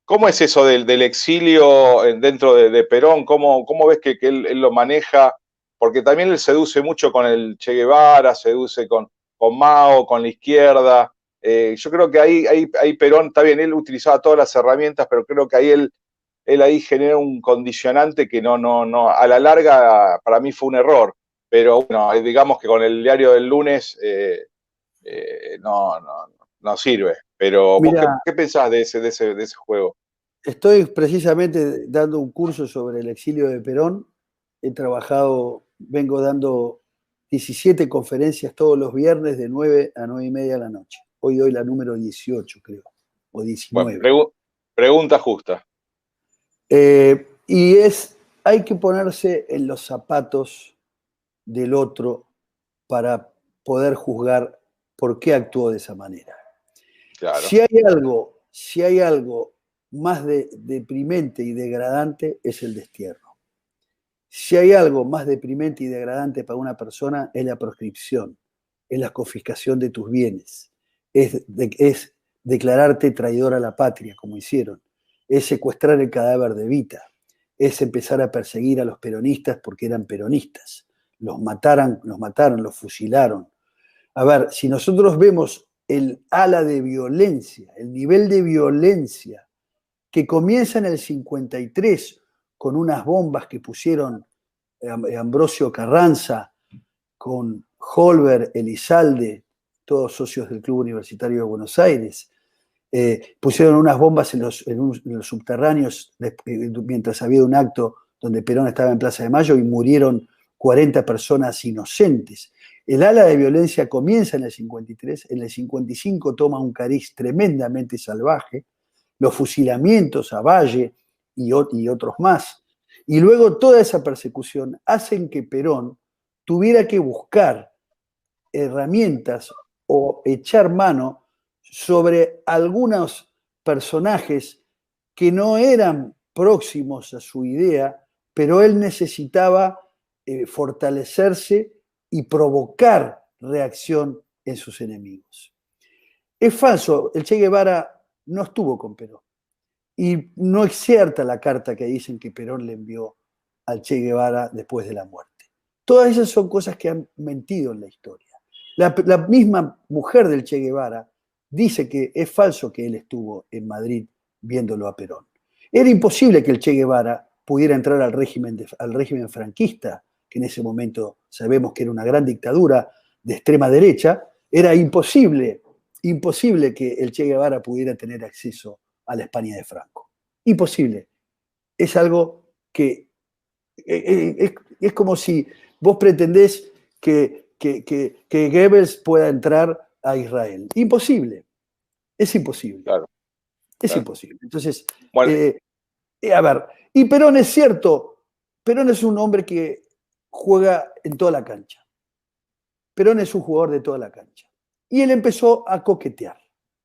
¿Cómo es eso del exilio dentro de Perón? ¿Cómo ves que él lo maneja? Porque también él seduce mucho con el Che Guevara, seduce con Mao, con la izquierda. Yo creo que ahí Perón, está bien, él utilizaba todas las herramientas, pero creo que ahí él ahí genera un condicionante que a la larga para mí fue un error. Pero bueno, digamos que con el diario del lunes no sirve. Pero vos, Mira, ¿qué pensás de ese juego? estoy precisamente dando un curso sobre el exilio de Perón. Vengo dando 17 conferencias todos los viernes de 9 a 9 y media de la noche. Hoy doy la número 18, creo, o Bueno, 19. pregunta justa. Y hay que ponerse en los zapatos del otro para poder juzgar por qué actuó de esa manera. Claro. Si hay algo más deprimente y degradante, es el destierro. Si hay algo más deprimente y degradante para una persona, es la proscripción, es la confiscación de tus bienes, es declararte traidor a la patria, como hicieron, es secuestrar el cadáver de Evita, es empezar a perseguir a los peronistas porque eran peronistas. Los mataron, los fusilaron. A ver, si nosotros vemos el ala de violencia, el nivel de violencia que comienza en el 53 con unas bombas que pusieron Ambrosio Carranza con Holber, Elizalde, todos socios del Club Universitario de Buenos Aires, pusieron unas bombas en los subterráneos mientras había un acto donde Perón estaba en Plaza de Mayo y murieron 40 personas inocentes. El ala de violencia comienza en el 53, en el 55 toma un cariz tremendamente salvaje, los fusilamientos a Valle y otros más. Y luego toda esa persecución hacen que Perón tuviera que buscar herramientas o echar mano sobre algunos personajes que no eran próximos a su idea, pero él necesitaba fortalecerse y provocar reacción en sus enemigos. Es falso, el Che Guevara no estuvo con Perón. Y no es cierta la carta que dicen que Perón le envió al Che Guevara después de la muerte. Todas esas son cosas que han mentido en la historia. La misma mujer del Che Guevara dice que es falso que él estuvo en Madrid viéndolo a Perón. Era imposible que el Che Guevara pudiera entrar al régimen franquista, que en ese momento sabemos que era una gran dictadura de extrema derecha. Era imposible que el Che Guevara pudiera tener acceso a la España de Franco. Imposible. Es algo que es como si vos pretendés que Goebbels pueda entrar a Israel. Imposible. Es imposible. Claro. Es imposible. Entonces, bueno, a ver, y Perón es cierto, Perón es un hombre que juega en toda la cancha. Perón es un jugador de toda la cancha. Y él empezó a coquetear.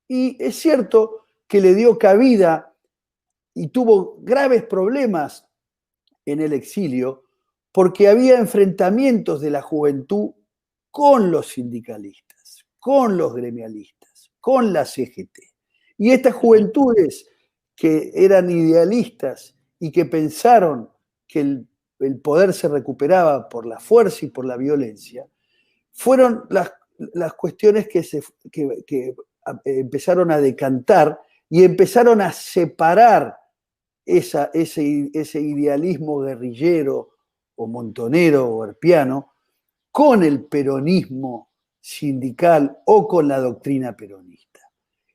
Y es cierto que le dio cabida y tuvo graves problemas en el exilio porque había enfrentamientos de la juventud con los sindicalistas, con los gremialistas, con la CGT. Y estas juventudes que eran idealistas y que pensaron que el poder se recuperaba por la fuerza y por la violencia, fueron las cuestiones que empezaron a decantar y empezaron a separar ese idealismo guerrillero o montonero o herpiano con el peronismo sindical o con la doctrina peronista.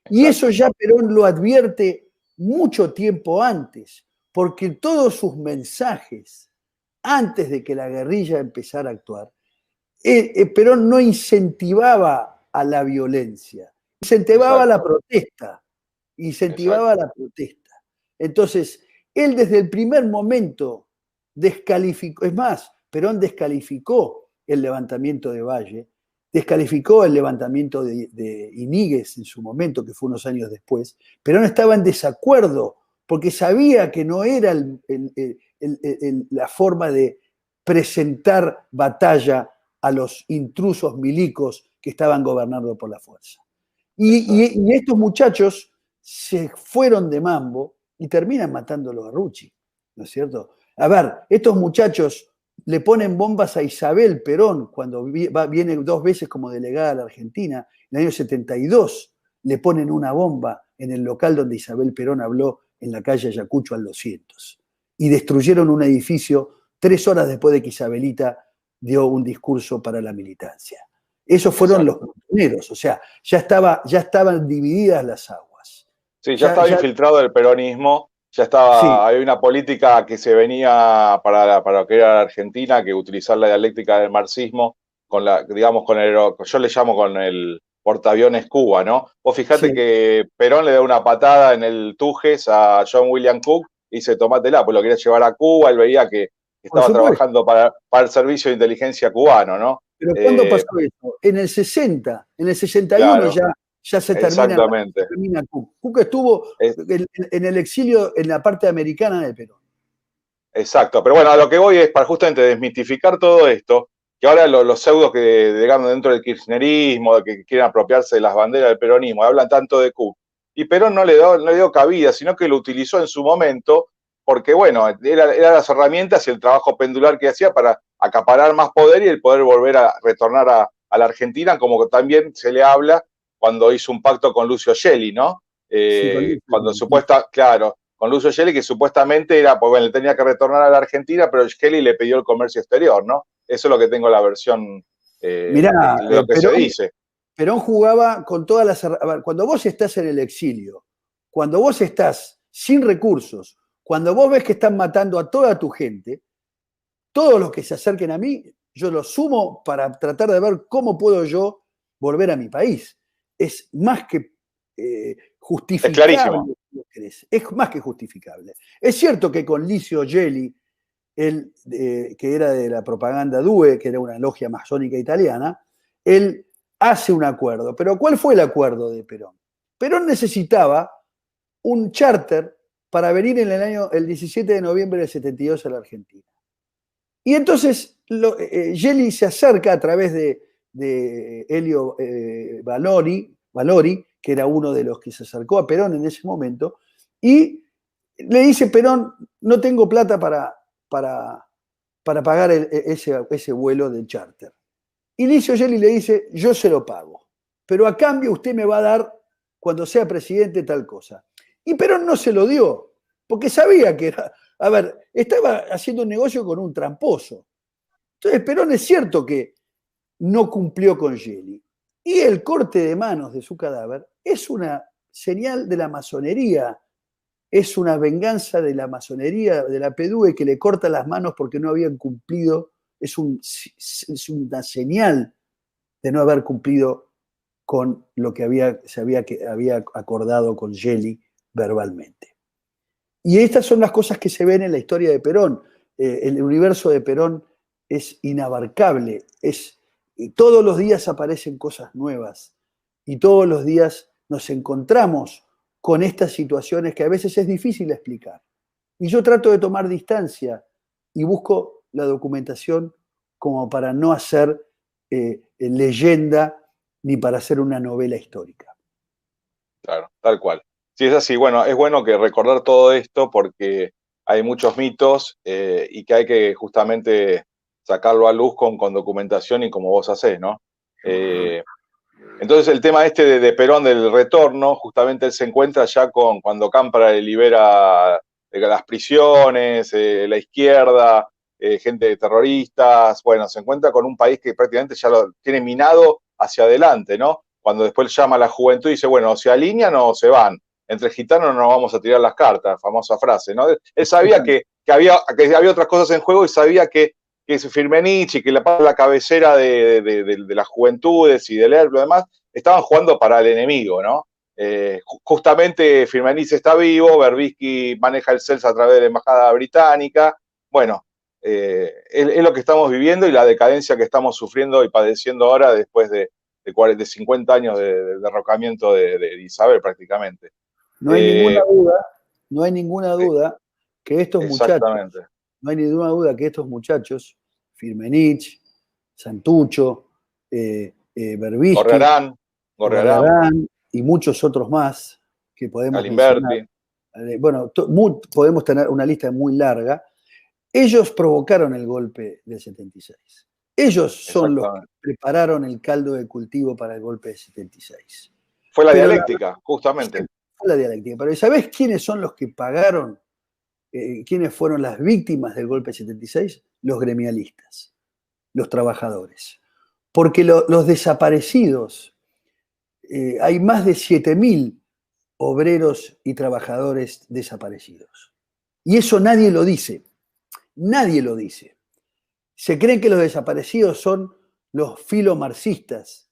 Y eso ya Perón lo advierte mucho tiempo antes, porque todos sus mensajes, antes de que la guerrilla empezara a actuar, Perón no incentivaba a la violencia, incentivaba la protesta, incentivaba la protesta. Entonces, él desde el primer momento descalificó, es más, Perón descalificó el levantamiento de Valle, descalificó el levantamiento de Iníguez en su momento, que fue unos años después. Perón estaba en desacuerdo porque sabía que no era la forma de presentar batalla a los intrusos milicos que estaban gobernando por la fuerza. Y estos muchachos se fueron de mambo y terminan matándolo a Rucci, ¿no es cierto? A ver, estos muchachos le ponen bombas a Isabel Perón cuando viene 2 veces como delegada a la Argentina. En el año 72 le ponen una bomba en el local donde Isabel Perón habló en la calle Ayacucho al 200. Y destruyeron un edificio 3 horas después de que Isabelita dio un discurso para la militancia. Esos fueron los montoneros, o sea, ya estaban divididas las aguas. Sí, ya estaba infiltrado el peronismo, ya estaba, sí. Había una política que se venía para lo que era la Argentina, que utilizar la dialéctica del marxismo, digamos, yo le llamo con el portaaviones Cuba, ¿no? Vos fijate que Perón le da una patada en el Tujes a John William Cook y dice, tomátela, pues lo quería llevar a Cuba, él veía que estaba trabajando para el servicio de inteligencia cubano, ¿no? Pero ¿cuándo pasó eso? En el 60, en el 61 claro, ya se termina Cook. Cook estuvo en el exilio en la parte americana de Perón. Exacto, pero bueno, a lo que voy es para justamente desmitificar todo esto, que ahora los pseudos que digamos dentro del kirchnerismo, que quieren apropiarse de las banderas del peronismo, hablan tanto de Cook. Y Perón no le dio cabida, sino que lo utilizó en su momento, porque bueno, eran las herramientas y el trabajo pendular que hacía para acaparar más poder y el poder volver a retornar a la Argentina, como también se le habla cuando hizo un pacto con Lucio Gelli, ¿no? Cuando claro, con Lucio Gelli, que supuestamente era, pues bueno, le tenía que retornar a la Argentina, pero Gelli le pidió el comercio exterior, ¿no? Eso es lo que tengo la versión Mirá, de lo que Perón, se dice. Perón jugaba con todas las... A ver, cuando vos estás en el exilio, cuando vos estás sin recursos, cuando vos ves que están matando a toda tu gente, todos los que se acerquen a mí, yo los sumo para tratar de ver cómo puedo yo volver a mi país. Es más que justificable. Es clarísimo. Es más que justificable. Es cierto que con Licio Gelli, él, que era de la propaganda DUE, que era una logia masónica italiana, él hace un acuerdo. Pero ¿cuál fue el acuerdo de Perón? Perón necesitaba un charter para venir en el 17 de noviembre del 72 a la Argentina. Y entonces Gelli se acerca a través de Elio Valori, que era uno de los que se acercó a Perón en ese momento, y le dice, Perón, no tengo plata para pagar ese vuelo de charter. Y Licio Gelli le dice, yo se lo pago, pero a cambio usted me va a dar, cuando sea presidente, tal cosa. Y Perón no se lo dio, porque sabía que era... A ver, estaba haciendo un negocio con un tramposo. Entonces, Perón es cierto que no cumplió con Gelli. Y el corte de manos de su cadáver es una señal de la masonería, es una venganza de la masonería, de la PDUE, que le corta las manos porque no habían cumplido, es una señal de no haber cumplido con lo que se había acordado con Gelli verbalmente. Y estas son las cosas que se ven en la historia de Perón. El universo de Perón es inabarcable, todos los días aparecen cosas nuevas y todos los días nos encontramos con estas situaciones que a veces es difícil explicar. Y yo trato de tomar distancia y busco la documentación como para no hacer leyenda ni para hacer una novela histórica. Claro, tal cual. Sí, es así. Bueno, es bueno que recordar todo esto porque hay muchos mitos y que hay que justamente sacarlo a luz con documentación y como vos hacés, ¿no? Entonces el tema este de Perón del retorno, justamente él se encuentra ya cuando Cámpara le libera las prisiones, la izquierda, gente de terroristas, bueno, se encuentra con un país que prácticamente ya lo tiene minado hacia adelante, ¿no? Cuando después llama a la juventud y dice, bueno, o se alinean o se van. Entre gitanos no vamos a tirar las cartas, famosa frase, ¿no? Él sabía que había otras cosas en juego y sabía que es Firmenich y que la cabecera de las juventudes y del ERP, lo demás, estaban jugando para el enemigo, ¿no? Justamente Firmenich está vivo, Berbisky maneja el CELS a través de la embajada británica. Bueno, es lo que estamos viviendo y la decadencia que estamos sufriendo y padeciendo ahora después de 50 años de derrocamiento de Isabel prácticamente. No hay ninguna duda que estos muchachos, no hay ninguna duda que estos muchachos, Firmenich, Santucho, Berbisky, Gorrearán y muchos otros más que podemos mencionar. Bueno, podemos tener una lista muy larga. Ellos provocaron el golpe del 76. Ellos son los que prepararon el caldo de cultivo para el golpe del 76. Fue la dialéctica, justamente. Fue la dialéctica. Pero ¿sabés quiénes son los que pagaron? ¿Quiénes fueron las víctimas del golpe del 76? Los gremialistas, los trabajadores. Porque los desaparecidos, hay más de 7.000 obreros y trabajadores desaparecidos. Y eso nadie lo dice. Nadie lo dice. Se creen que los desaparecidos son los filomarxistas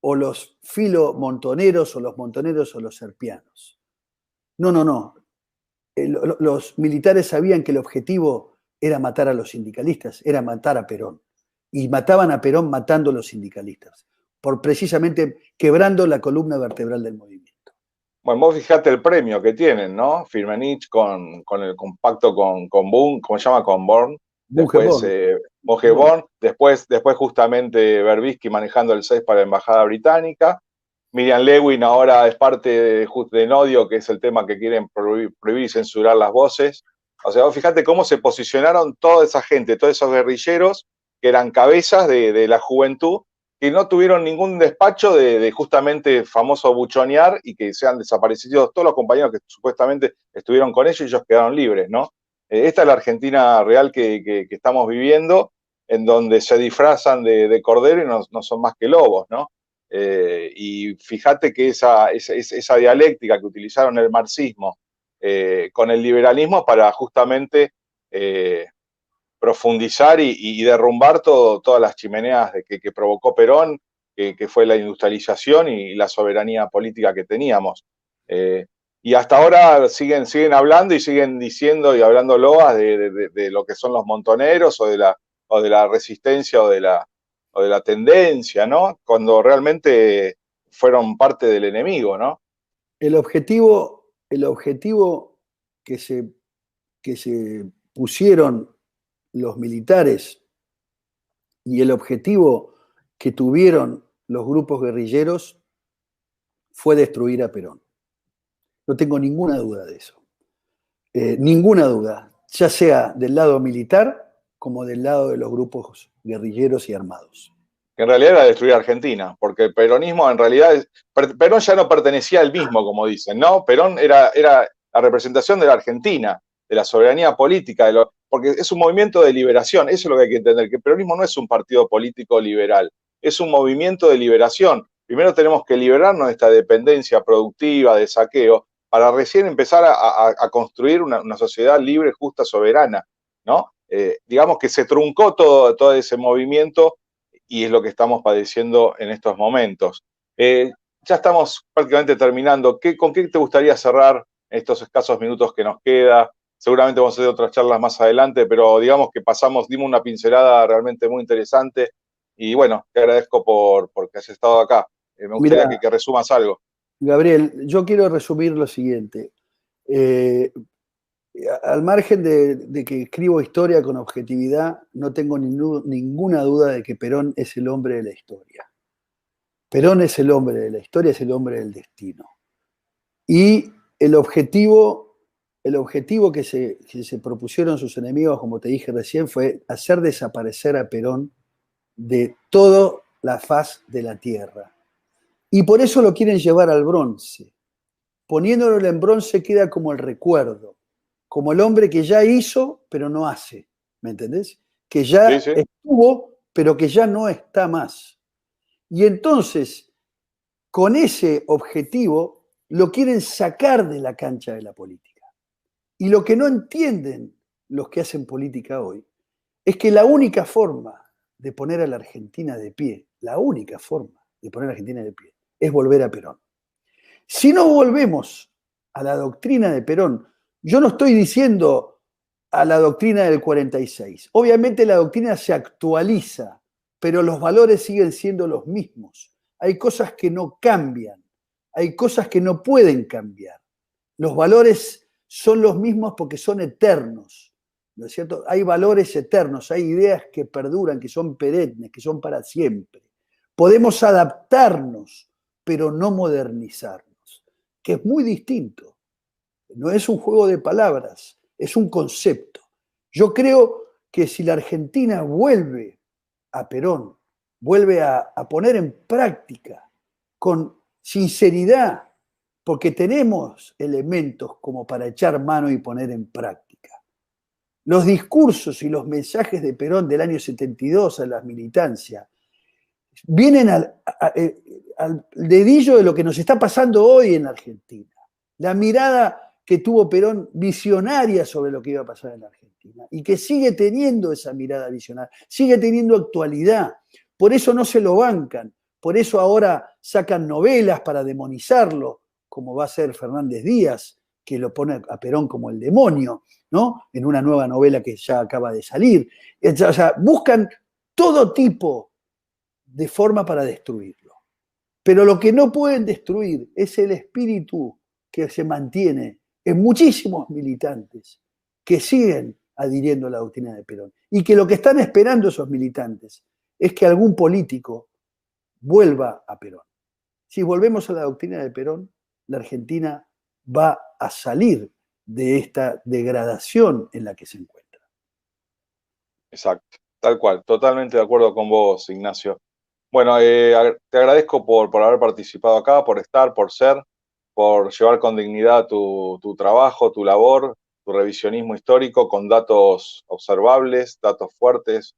o los filomontoneros o los montoneros o los serpianos. No. Los militares sabían que el objetivo era matar a los sindicalistas, era matar a Perón. Y mataban a Perón matando a los sindicalistas, por precisamente quebrando la columna vertebral del movimiento. Bueno, vos fijate el premio que tienen, ¿no? Firmenich con el compacto con Boone, ¿cómo se llama? Con Born. Después Born. Después justamente Berbisky manejando el 6 para la embajada británica. Miriam Lewin ahora es parte de Nodio, que es el tema que quieren prohibir y censurar las voces. O sea, vos fíjate cómo se posicionaron toda esa gente, todos esos guerrilleros que eran cabezas de la juventud, que no tuvieron ningún despacho de justamente famoso buchonear y que sean desaparecidos todos los compañeros que supuestamente estuvieron con ellos y ellos quedaron libres, ¿no? Esta es la Argentina real que estamos viviendo, en donde se disfrazan de cordero y no son más que lobos, ¿no? Y fíjate que esa dialéctica que utilizaron el marxismo con el liberalismo para justamente profundizar y derrumbar todas las chimeneas que provocó Perón, que fue la industrialización y la soberanía política que teníamos. Y hasta ahora siguen hablando y siguen diciendo y hablando loas de lo que son los montoneros o de la resistencia o de la tendencia, ¿no? Cuando realmente fueron parte del enemigo, ¿no? El objetivo que se pusieron los militares y el objetivo que tuvieron los grupos guerrilleros fue destruir a Perón. No tengo ninguna duda de eso. Ninguna duda, ya sea del lado militar como del lado de los grupos guerrilleros y armados. En realidad era destruir Argentina, porque el peronismo en realidad, Perón ya no pertenecía al mismo, como dicen, ¿no? Perón era la representación de la Argentina, de la soberanía política, porque es un movimiento de liberación, eso es lo que hay que entender, que el peronismo no es un partido político liberal, es un movimiento de liberación. Primero tenemos que liberarnos de esta dependencia productiva, de saqueo, para recién empezar a construir una sociedad libre, justa, soberana, ¿no? Digamos que se truncó todo ese movimiento y es lo que estamos padeciendo en estos momentos. Ya estamos prácticamente terminando. ¿Con qué te gustaría cerrar estos escasos minutos que nos queda? seguramente vamos a hacer otras charlas más adelante, pero digamos que dimos una pincelada realmente muy interesante. Y bueno, te agradezco porque has estado acá. Me gustaría Mira, que resumas algo. Gabriel, yo quiero resumir lo siguiente. Eh, Al margen de que escribo historia con objetividad, no tengo ninguna duda de que Perón es el hombre de la historia. Perón es el hombre de la historia, es el hombre del destino. Y el objetivo que se propusieron sus enemigos, como te dije recién, fue hacer desaparecer a Perón de toda la faz de la tierra. Y por eso lo quieren llevar al bronce. Poniéndolo en bronce queda como el recuerdo, como el hombre que ya hizo, pero no hace, ¿me entendés? Que Sí, ya sí, estuvo, pero que ya no está más. Y entonces, con ese objetivo, lo quieren sacar de la cancha de la política. Y lo que no entienden los que hacen política hoy es que la única forma de poner a la Argentina de pie, la única forma de poner a la Argentina de pie, es volver a Perón. Si no volvemos a la doctrina de Perón, yo no estoy diciendo a la doctrina del 46. Obviamente la doctrina se actualiza, pero los valores siguen siendo los mismos. Hay cosas que no cambian, hay cosas que no pueden cambiar. Los valores son los mismos porque son eternos, ¿no es cierto? Hay valores eternos, hay ideas que perduran, que son perennes, que son para siempre. Podemos adaptarnos, pero no modernizarnos, que es muy distinto. No es un juego de palabras, es un concepto. Yo creo que si la Argentina vuelve a Perón, vuelve a poner en práctica con sinceridad, porque tenemos elementos como para echar mano y poner en práctica. Los discursos y los mensajes de Perón del año 72 a la militancia vienen al dedillo de lo que nos está pasando hoy en Argentina. La mirada que tuvo Perón visionaria sobre lo que iba a pasar en la Argentina y que sigue teniendo esa mirada visionaria, sigue teniendo actualidad. Por eso no se lo bancan, por eso ahora sacan novelas para demonizarlo, como va a ser Fernández Díaz, que lo pone a Perón como el demonio, ¿no? En una nueva novela que ya acaba de salir. O sea, buscan todo tipo de forma para destruirlo. Pero lo que no pueden destruir es el espíritu que se mantiene en muchísimos militantes que siguen adhiriendo a la doctrina de Perón. Y que lo que están esperando esos militantes es que algún político vuelva a Perón. Si volvemos a la doctrina de Perón, la Argentina va a salir de esta degradación en la que se encuentra. exacto, tal cual, totalmente de acuerdo con vos, Ignacio. Bueno, te agradezco por haber participado acá, por estar, por ser, por llevar con dignidad tu trabajo, tu labor, tu revisionismo histórico con datos observables, datos fuertes,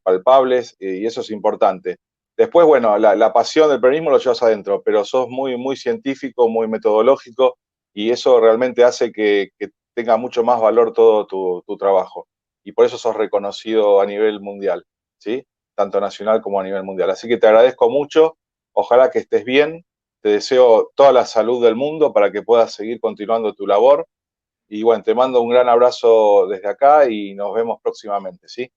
palpables, y eso es importante. Después, bueno, la pasión del peronismo lo llevas adentro, pero sos muy, muy científico, muy metodológico, y eso realmente hace que tenga mucho más valor todo tu trabajo. Y por eso sos reconocido a nivel mundial, ¿sí? Tanto nacional como a nivel mundial. Así que te agradezco mucho, ojalá que estés bien, te deseo toda la salud del mundo para que puedas seguir continuando tu labor. Y bueno, te mando un gran abrazo desde acá y nos vemos próximamente, ¿sí?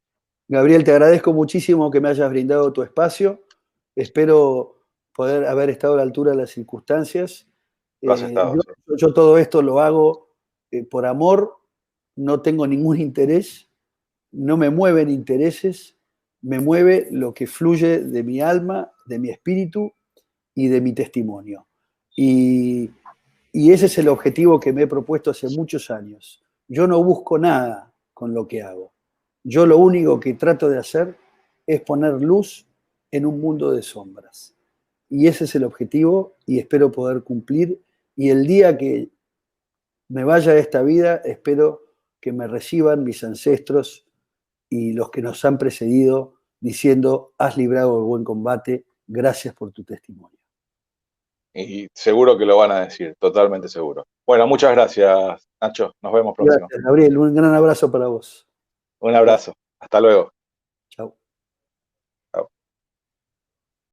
Gabriel, te agradezco muchísimo que me hayas brindado tu espacio. Espero poder haber estado a la altura de las circunstancias. Lo has estado, Yo, sí. yo todo esto lo hago por amor, no tengo ningún interés, no me mueven intereses, me mueve lo que fluye de mi alma, de mi espíritu y de mi testimonio. Y, y ese es el objetivo que me he propuesto hace muchos años. Yo no busco nada con lo que hago. Yo lo único que trato de hacer es poner luz en un mundo de sombras. Y ese es el objetivo y espero poder cumplir. Y el día que me vaya de esta vida, espero que me reciban mis ancestros y los que nos han precedido diciendo, has librado el buen combate, gracias por tu testimonio. Y seguro que lo van a decir, totalmente seguro. Bueno, muchas gracias, Nacho. Nos vemos próximo. Gracias, Gabriel. Un gran abrazo para vos. Un Chao. abrazo. Hasta luego.